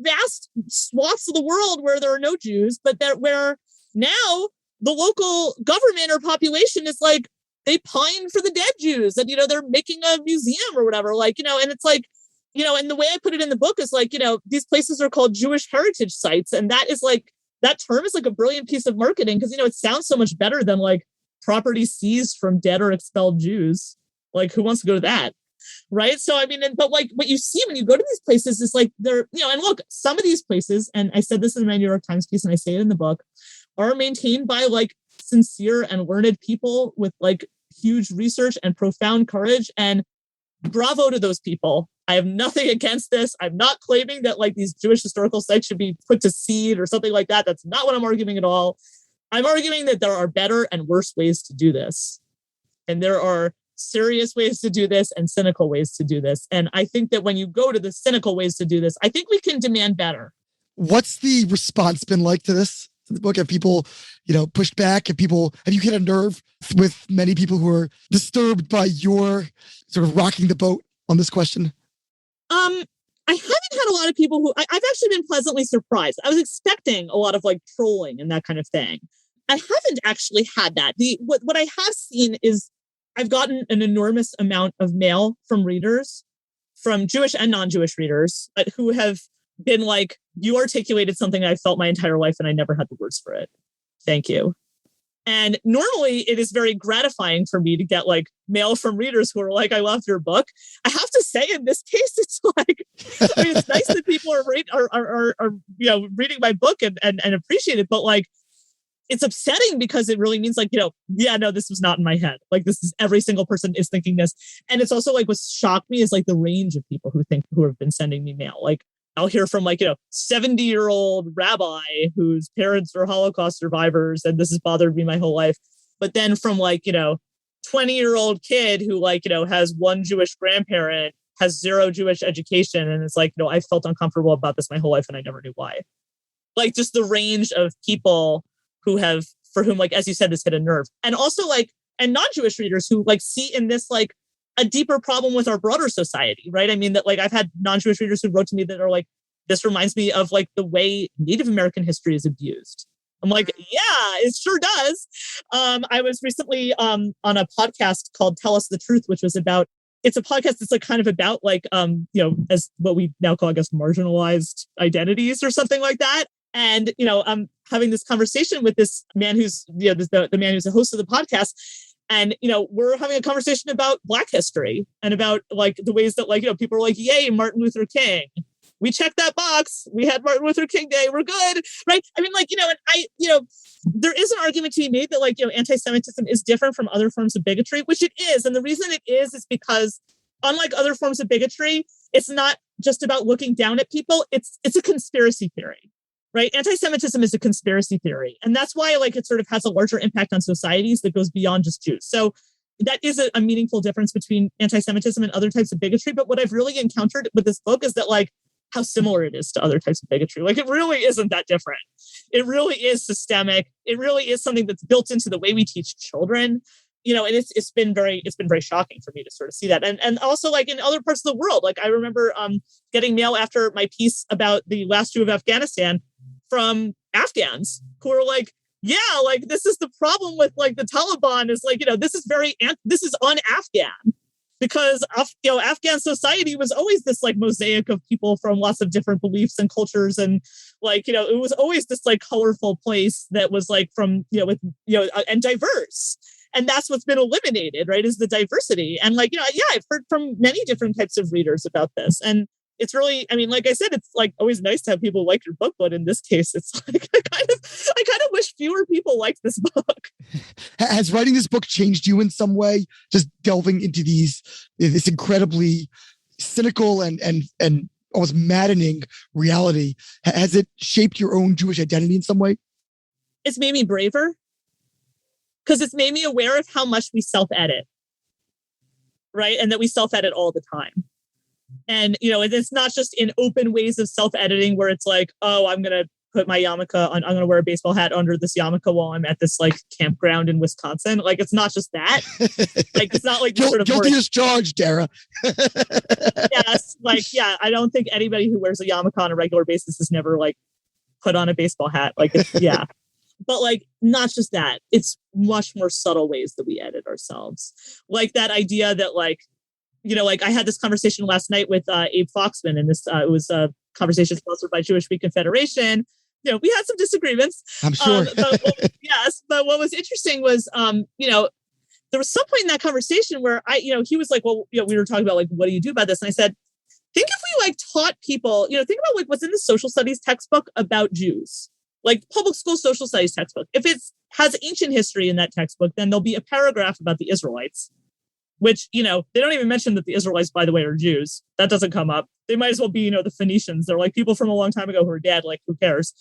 vast swaths of the world where there are no Jews, but where now the local government or population is like, they pine for the dead Jews and, they're making a museum or whatever, and it's like, and the way I put it in the book is like, these places are called Jewish heritage sites. And that is like, that term is like a brilliant piece of marketing because, it sounds so much better than like property seized from dead or expelled Jews. Like, who wants to go to that? Right. So, but like what you see when you go to these places is like they're, and look, some of these places, and I said this in my New York Times piece and I say it in the book, are maintained by like sincere and learned people with like huge research and profound courage. And bravo to those people. I have nothing against this. I'm not claiming that like these Jewish historical sites should be put to seed or something like that. That's not what I'm arguing at all. I'm arguing that there are better and worse ways to do this. And there are serious ways to do this and cynical ways to do this. And I think that when you go to the cynical ways to do this, I think we can demand better. What's the response been like to this? The book, have people, pushed back? Have you hit a nerve with many people who are disturbed by your sort of rocking the boat on this question? I haven't had a lot of people who I've actually been pleasantly surprised. I was expecting a lot of like trolling and that kind of thing. I haven't actually had that. What I have seen is I've gotten an enormous amount of mail from readers, from Jewish and non-Jewish readers, who have been like, you articulated something I felt my entire life and I never had the words for it. Thank you. And normally it is very gratifying for me to get like mail from readers who are like, I love your book. I have to say in this case, it's like, it's nice that people are reading my book and appreciate it. But like, it's upsetting because it really means like, this was not in my head. Like this is every single person is thinking this. And it's also like what's shocked me is like the range of people who have been sending me mail. Like I'll hear from 70-year-old rabbi whose parents are Holocaust survivors. And this has bothered me my whole life. But then from 20-year-old kid who has one Jewish grandparent, has zero Jewish education. And it's like, I felt uncomfortable about this my whole life and I never knew why. Like just the range of people for whom, as you said, this hit a nerve. And also and non-Jewish readers who see in this a deeper problem with our broader society, right? I mean that I've had non-Jewish readers who wrote to me that are like, this reminds me of the way Native American history is abused. I'm like, yeah, it sure does. I was recently on a podcast called Tell Us the Truth, which was it's a podcast that's kind of about as what we now call, I guess, marginalized identities or something like that. And, I'm having this conversation with this man who's, the man who's the host of the podcast. And, we're having a conversation about Black history and about the ways that people are like, yay, Martin Luther King. We checked that box. We had Martin Luther King Day. We're good. Right. I mean, there is an argument to be made that anti-Semitism is different from other forms of bigotry, which it is. And the reason it is because unlike other forms of bigotry, it's not just about looking down at people. It's a conspiracy theory. Right. Anti-Semitism is a conspiracy theory. And that's why it sort of has a larger impact on societies that goes beyond just Jews. So that is a meaningful difference between anti-Semitism and other types of bigotry. But what I've really encountered with this book is that how similar it is to other types of bigotry. It really isn't that different. It really is systemic. It really is something that's built into the way we teach children. And it's been very shocking for me to sort of see that. And also in other parts of the world, I remember getting mail after my piece about the last Jew of Afghanistan from Afghans who are like, yeah, this is the problem with the Taliban is this is un-Afghan because Afghan society was always this mosaic of people from lots of different beliefs and cultures. And it was always this colorful place that was from, and diverse. And that's what's been eliminated, right, is the diversity. And I've heard from many different types of readers about this. And it's really, I mean, like I said, it's always nice to have people like your book, but in this case, it's I kind of wish fewer people liked this book. Has writing this book changed you in some way? Just delving into this incredibly cynical and almost maddening reality. Has it shaped your own Jewish identity in some way? It's made me braver because it's made me aware of how much we self-edit, right? And that we self-edit all the time. And, it's not just in open ways of self-editing where it's I'm going to put my yarmulke on. I'm going to wear a baseball hat under this yarmulke while I'm at this like campground in Wisconsin. Like, it's not just that. Like, it's not like guilty as charged, Dara. Yes. Like, yeah, I don't think anybody who wears a yarmulke on a regular basis has never like put on a baseball hat. Like, yeah. But like, not just that, it's much more subtle ways that we edit ourselves. Like that idea that like, you know, like I had this conversation last night with Abe Foxman, and this it was a conversation sponsored by Jewish Week Confederation. You know, we had some disagreements. I'm sure. But what was interesting was, you know, there was some point in that conversation where he was like, well, you know, we were talking about like, what do you do about this? And I said, think if we like taught people, you know, think about like what's in the social studies textbook about Jews. Like public school social studies textbook. If it has ancient history in that textbook, then there'll be a paragraph about the Israelites, which, you know, they don't even mention that the Israelites, by the way, are Jews. That doesn't come up. They might as well be, you know, the Phoenicians. They're like people from a long time ago who are dead. Like, who cares?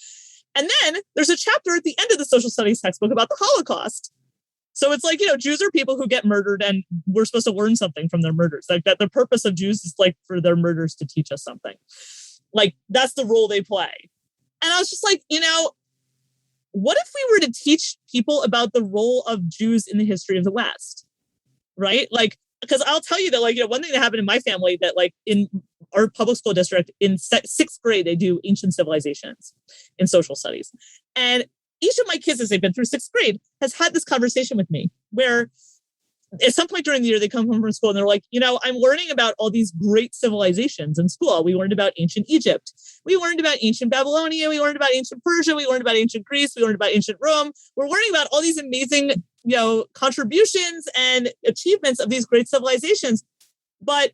And then there's a chapter at the end of the social studies textbook about the Holocaust. So it's like, you know, Jews are people who get murdered, and we're supposed to learn something from their murders. Like that the purpose of Jews is like for their murders to teach us something. Like that's the role they play. And I was just like, you know, what if we were to teach people about the role of Jews in the history of the West? Right? Like, because I'll tell you that, like, you know, one thing that happened in my family that, like, in our public school district in sixth grade, they do ancient civilizations in social studies. And each of my kids, as they've been through sixth grade, has had this conversation with me where at some point during the year, they come home from school and they're like, you know, I'm learning about all these great civilizations in school. We learned about ancient Egypt. We learned about ancient Babylonia. We learned about ancient Persia. We learned about ancient Greece. We learned about ancient Rome. We're learning about all these amazing, you know, contributions and achievements of these great civilizations. But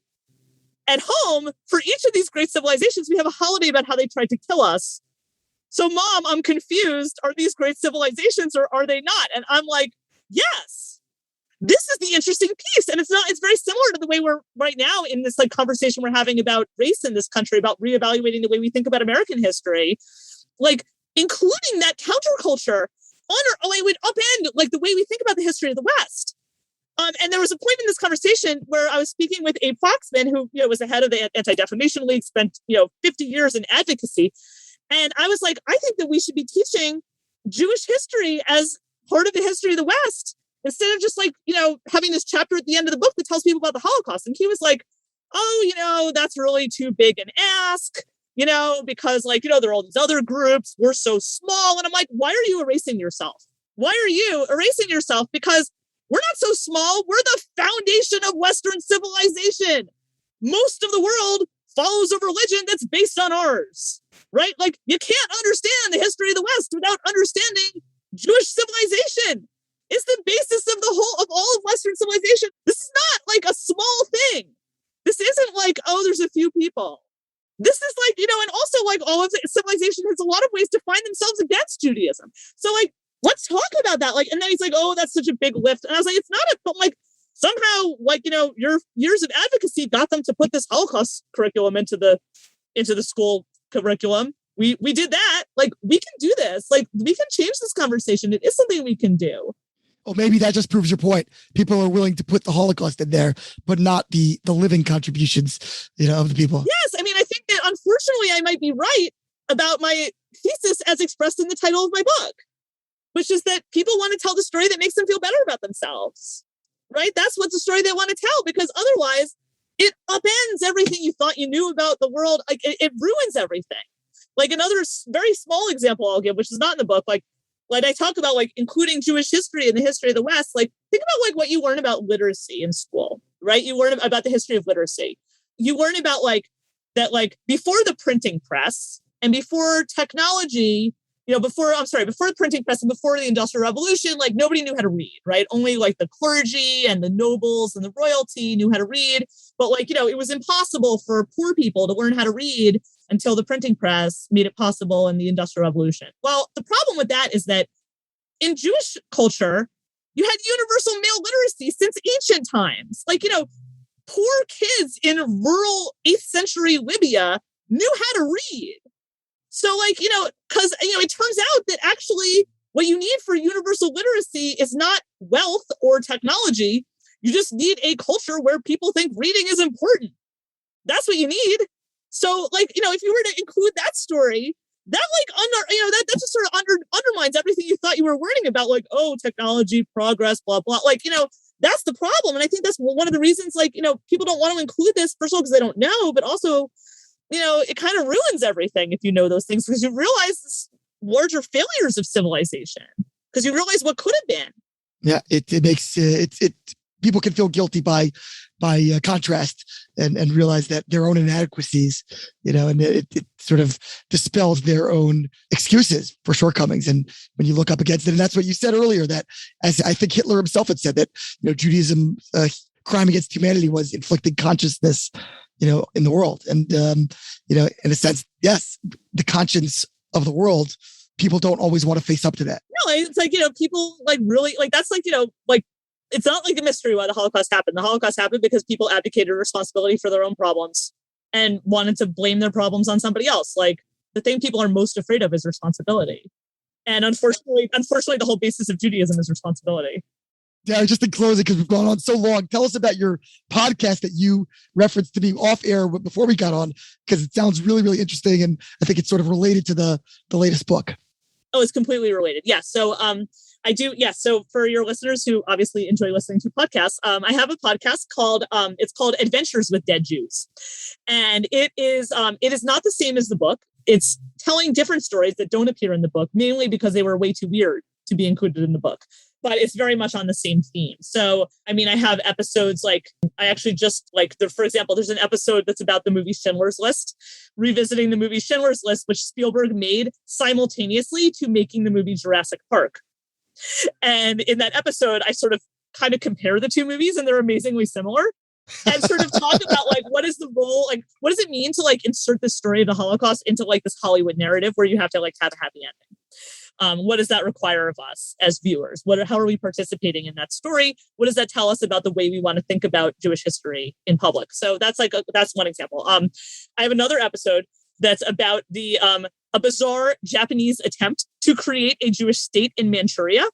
at home, for each of these great civilizations, we have a holiday about how they tried to kill us. So, Mom, I'm confused. Are these great civilizations or are they not? And I'm like, yes. This is the interesting piece. And it's very similar to the way we're right now in this like conversation we're having about race in this country, about reevaluating the way we think about American history, like including that counterculture it would upend like the way we think about the history of the West. And there was a point in this conversation where I was speaking with Abe Foxman, who, you know, was the head of the Anti-Defamation League, spent, you know, 50 years in advocacy. And I was like, I think that we should be teaching Jewish history as part of the history of the West, instead of just like, you know, having this chapter at the end of the book that tells people about the Holocaust. And he was like, oh, you know, that's really too big an ask, you know, because like, you know, there are all these other groups. We're so small. And I'm like, why are you erasing yourself? Why are you erasing yourself? Because we're not so small. We're the foundation of Western civilization. Most of the world follows a religion that's based on ours, right? Like you can't understand the history of the West without understanding Jewish civilization. It's the basis of all of Western civilization. This is not like a small thing. This isn't like, oh, there's a few people. This is like, you know, and also like all of civilization has a lot of ways to find themselves against Judaism. So like, let's talk about that. Like, and then he's like, oh, that's such a big lift. And I was like, it's not but like somehow like, you know, your years of advocacy got them to put this Holocaust curriculum into the school curriculum. We did that. Like, we can do this. Like, we can change this conversation. It is something we can do. Well, maybe that just proves your point. People are willing to put the Holocaust in there, but not the living contributions, you know, of the people. Yes. I mean, I think that unfortunately I might be right about my thesis as expressed in the title of my book, which is that people want to tell the story that makes them feel better about themselves, right? That's what's the story they want to tell, because otherwise it upends everything you thought you knew about the world. Like it ruins everything. Like another very small example I'll give, which is not in the book, like I talk about like including Jewish history in the history of the West. Like think about like what you learn about literacy in school, right? You learn about the history of literacy. You learn about like that, like before the printing press and before technology, you know, before the printing press and before the Industrial Revolution, like nobody knew how to read, right? Only like the clergy and the nobles and the royalty knew how to read. But like, you know, it was impossible for poor people to learn how to read until the printing press made it possible in the Industrial Revolution. Well, the problem with that is that in Jewish culture, you had universal male literacy since ancient times. Like, you know, poor kids in rural 8th century Libya knew how to read. So like, you know, because, you know, it turns out that actually what you need for universal literacy is not wealth or technology. You just need a culture where people think reading is important. That's what you need. So like, you know, if you were to include that story, that like that just sort of undermines everything you thought you were learning about, like, oh, technology, progress, blah, blah. Like, that's the problem. And I think that's one of the reasons, like, people don't want to include this, first of all, because they don't know, but also, it kind of ruins everything if you know those things, because you realize this larger failures of civilization, because you realize what could have been. Yeah, it makes people can feel guilty by contrast and realize that their own inadequacies, and it sort of dispels their own excuses for shortcomings. And when you look up against it, and that's what you said earlier, that as I think Hitler himself had said, that Judaism crime against humanity was inflicting consciousness, in the world. And in a sense, yes, the conscience of the world, people don't always want to face up to that. No, it's like, people like really like, that's like, like, it's not like a mystery why the Holocaust happened. The Holocaust happened because people abdicated responsibility for their own problems and wanted to blame their problems on somebody else. Like, the thing people are most afraid of is responsibility. And unfortunately, the whole basis of Judaism is responsibility. Yeah, just in closing, because we've gone on so long, tell us about your podcast that you referenced to me off air before we got on, because it sounds really, really interesting. And I think it's sort of related to the latest book. Oh, it's completely related. Yeah. So I do. Yeah. So for your listeners who obviously enjoy listening to podcasts, I have a podcast called it's called Adventures with Dead Jews. And it is not the same as the book. It's telling different stories that don't appear in the book, mainly because they were way too weird to be included in the book. But it's very much on the same theme. So, I mean, I have episodes like, I actually just like, for example, there's an episode that's about the movie Schindler's List, revisiting the movie Schindler's List, which Spielberg made simultaneously to making the movie Jurassic Park. And in that episode, I sort of kind of compare the two movies, and they're amazingly similar, and sort of talk about like, what is the role, like, what does it mean to like insert the story of the Holocaust into like this Hollywood narrative where you have to like have a happy ending? What does that require of us as viewers? How are we participating in that story? What does that tell us about the way we want to think about Jewish history in public? So that's one example. I have another episode that's about a bizarre Japanese attempt to create a Jewish state in Manchuria.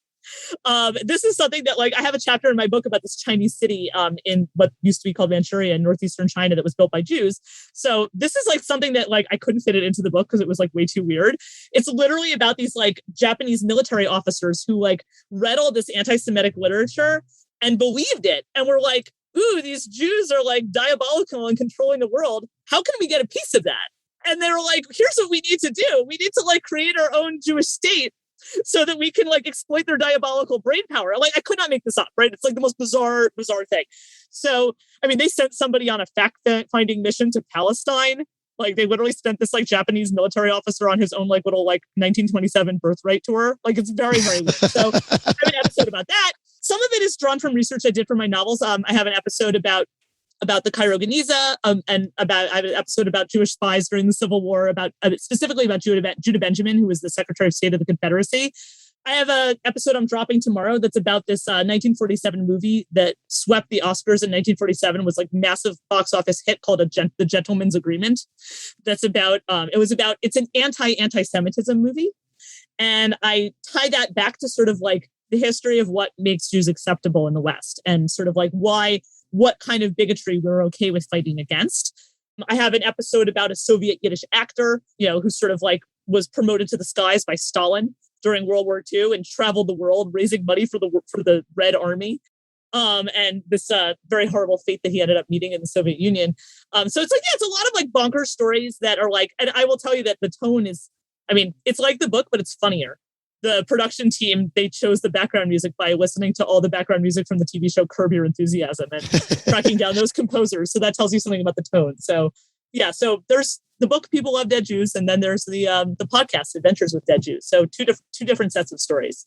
This is something that, like, I have a chapter in my book about this Chinese city in what used to be called Manchuria in northeastern China that was built by Jews. So this is like something that like I couldn't fit it into the book because it was like way too weird. It's literally about these like Japanese military officers who like read all this anti-Semitic literature and believed it, and were like, ooh, these Jews are like diabolical and controlling the world. How can we get a piece of that? And they were like, here's what we need to do. We need to like create our own Jewish state so that we can like exploit their diabolical brain power. Like, I could not make this up, right? It's like the most bizarre thing. So, I mean, they sent somebody on a fact-finding mission to Palestine. Like, they literally sent this like Japanese military officer on his own like little like 1927 birthright tour. Like, it's very, very weird. So I have an episode about that. Some of it is drawn from research I did for my novels. I have an episode about the Cairo Geniza, and I have an episode about Jewish spies during the Civil War, specifically about Judah Benjamin, who was the Secretary of State of the Confederacy. I have an episode I'm dropping tomorrow that's about this 1947 movie that swept the Oscars in 1947, was like massive box office hit called The Gentleman's Agreement. That's about, it's an anti-Semitism movie. And I tie that back to sort of like the history of what makes Jews acceptable in the West, and sort of like what kind of bigotry we're okay with fighting against. I have an episode about a Soviet Yiddish actor, who sort of like was promoted to the skies by Stalin during World War II and traveled the world raising money for the Red Army. And this very horrible fate that he ended up meeting in the Soviet Union. So it's like, yeah, it's a lot of like bonkers stories that are like, and I will tell you that the tone is, I mean, it's like the book, but it's funnier. The production team, they chose the background music by listening to all the background music from the TV show Curb Your Enthusiasm and tracking down those composers. So that tells you something about the tone. So yeah, so there's the book People Love Dead Jews, and then there's the podcast Adventures with Dead Jews. So two different sets of stories.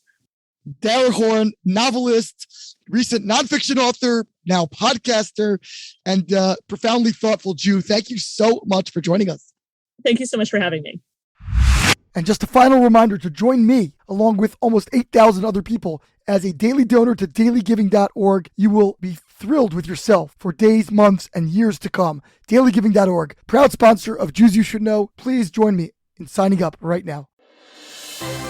Dara Horn, novelist, recent nonfiction author, now podcaster, and profoundly thoughtful Jew. Thank you so much for joining us. Thank you so much for having me. And just a final reminder to join me, along with almost 8,000 other people, as a daily donor to dailygiving.org. You will be thrilled with yourself for days, months, and years to come. Dailygiving.org, proud sponsor of Jews You Should Know. Please join me in signing up right now.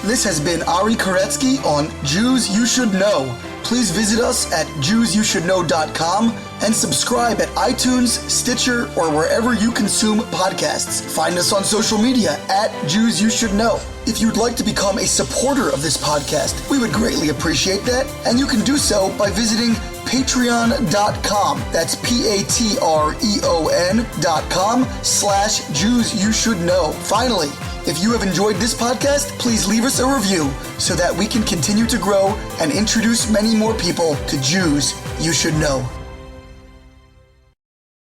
This has been Ari Koretsky on Jews You Should Know. Please visit us at JewsYouShouldKnow.com and subscribe at iTunes, Stitcher, or wherever you consume podcasts. Find us on social media at Jews You Should Know. If you'd like to become a supporter of this podcast, we would greatly appreciate that, and you can do so by visiting patreon.com. That's patreon.com/Jews You Should Know. Finally, if you have enjoyed this podcast, please leave us a review so that we can continue to grow and introduce many more people to Jews You Should Know.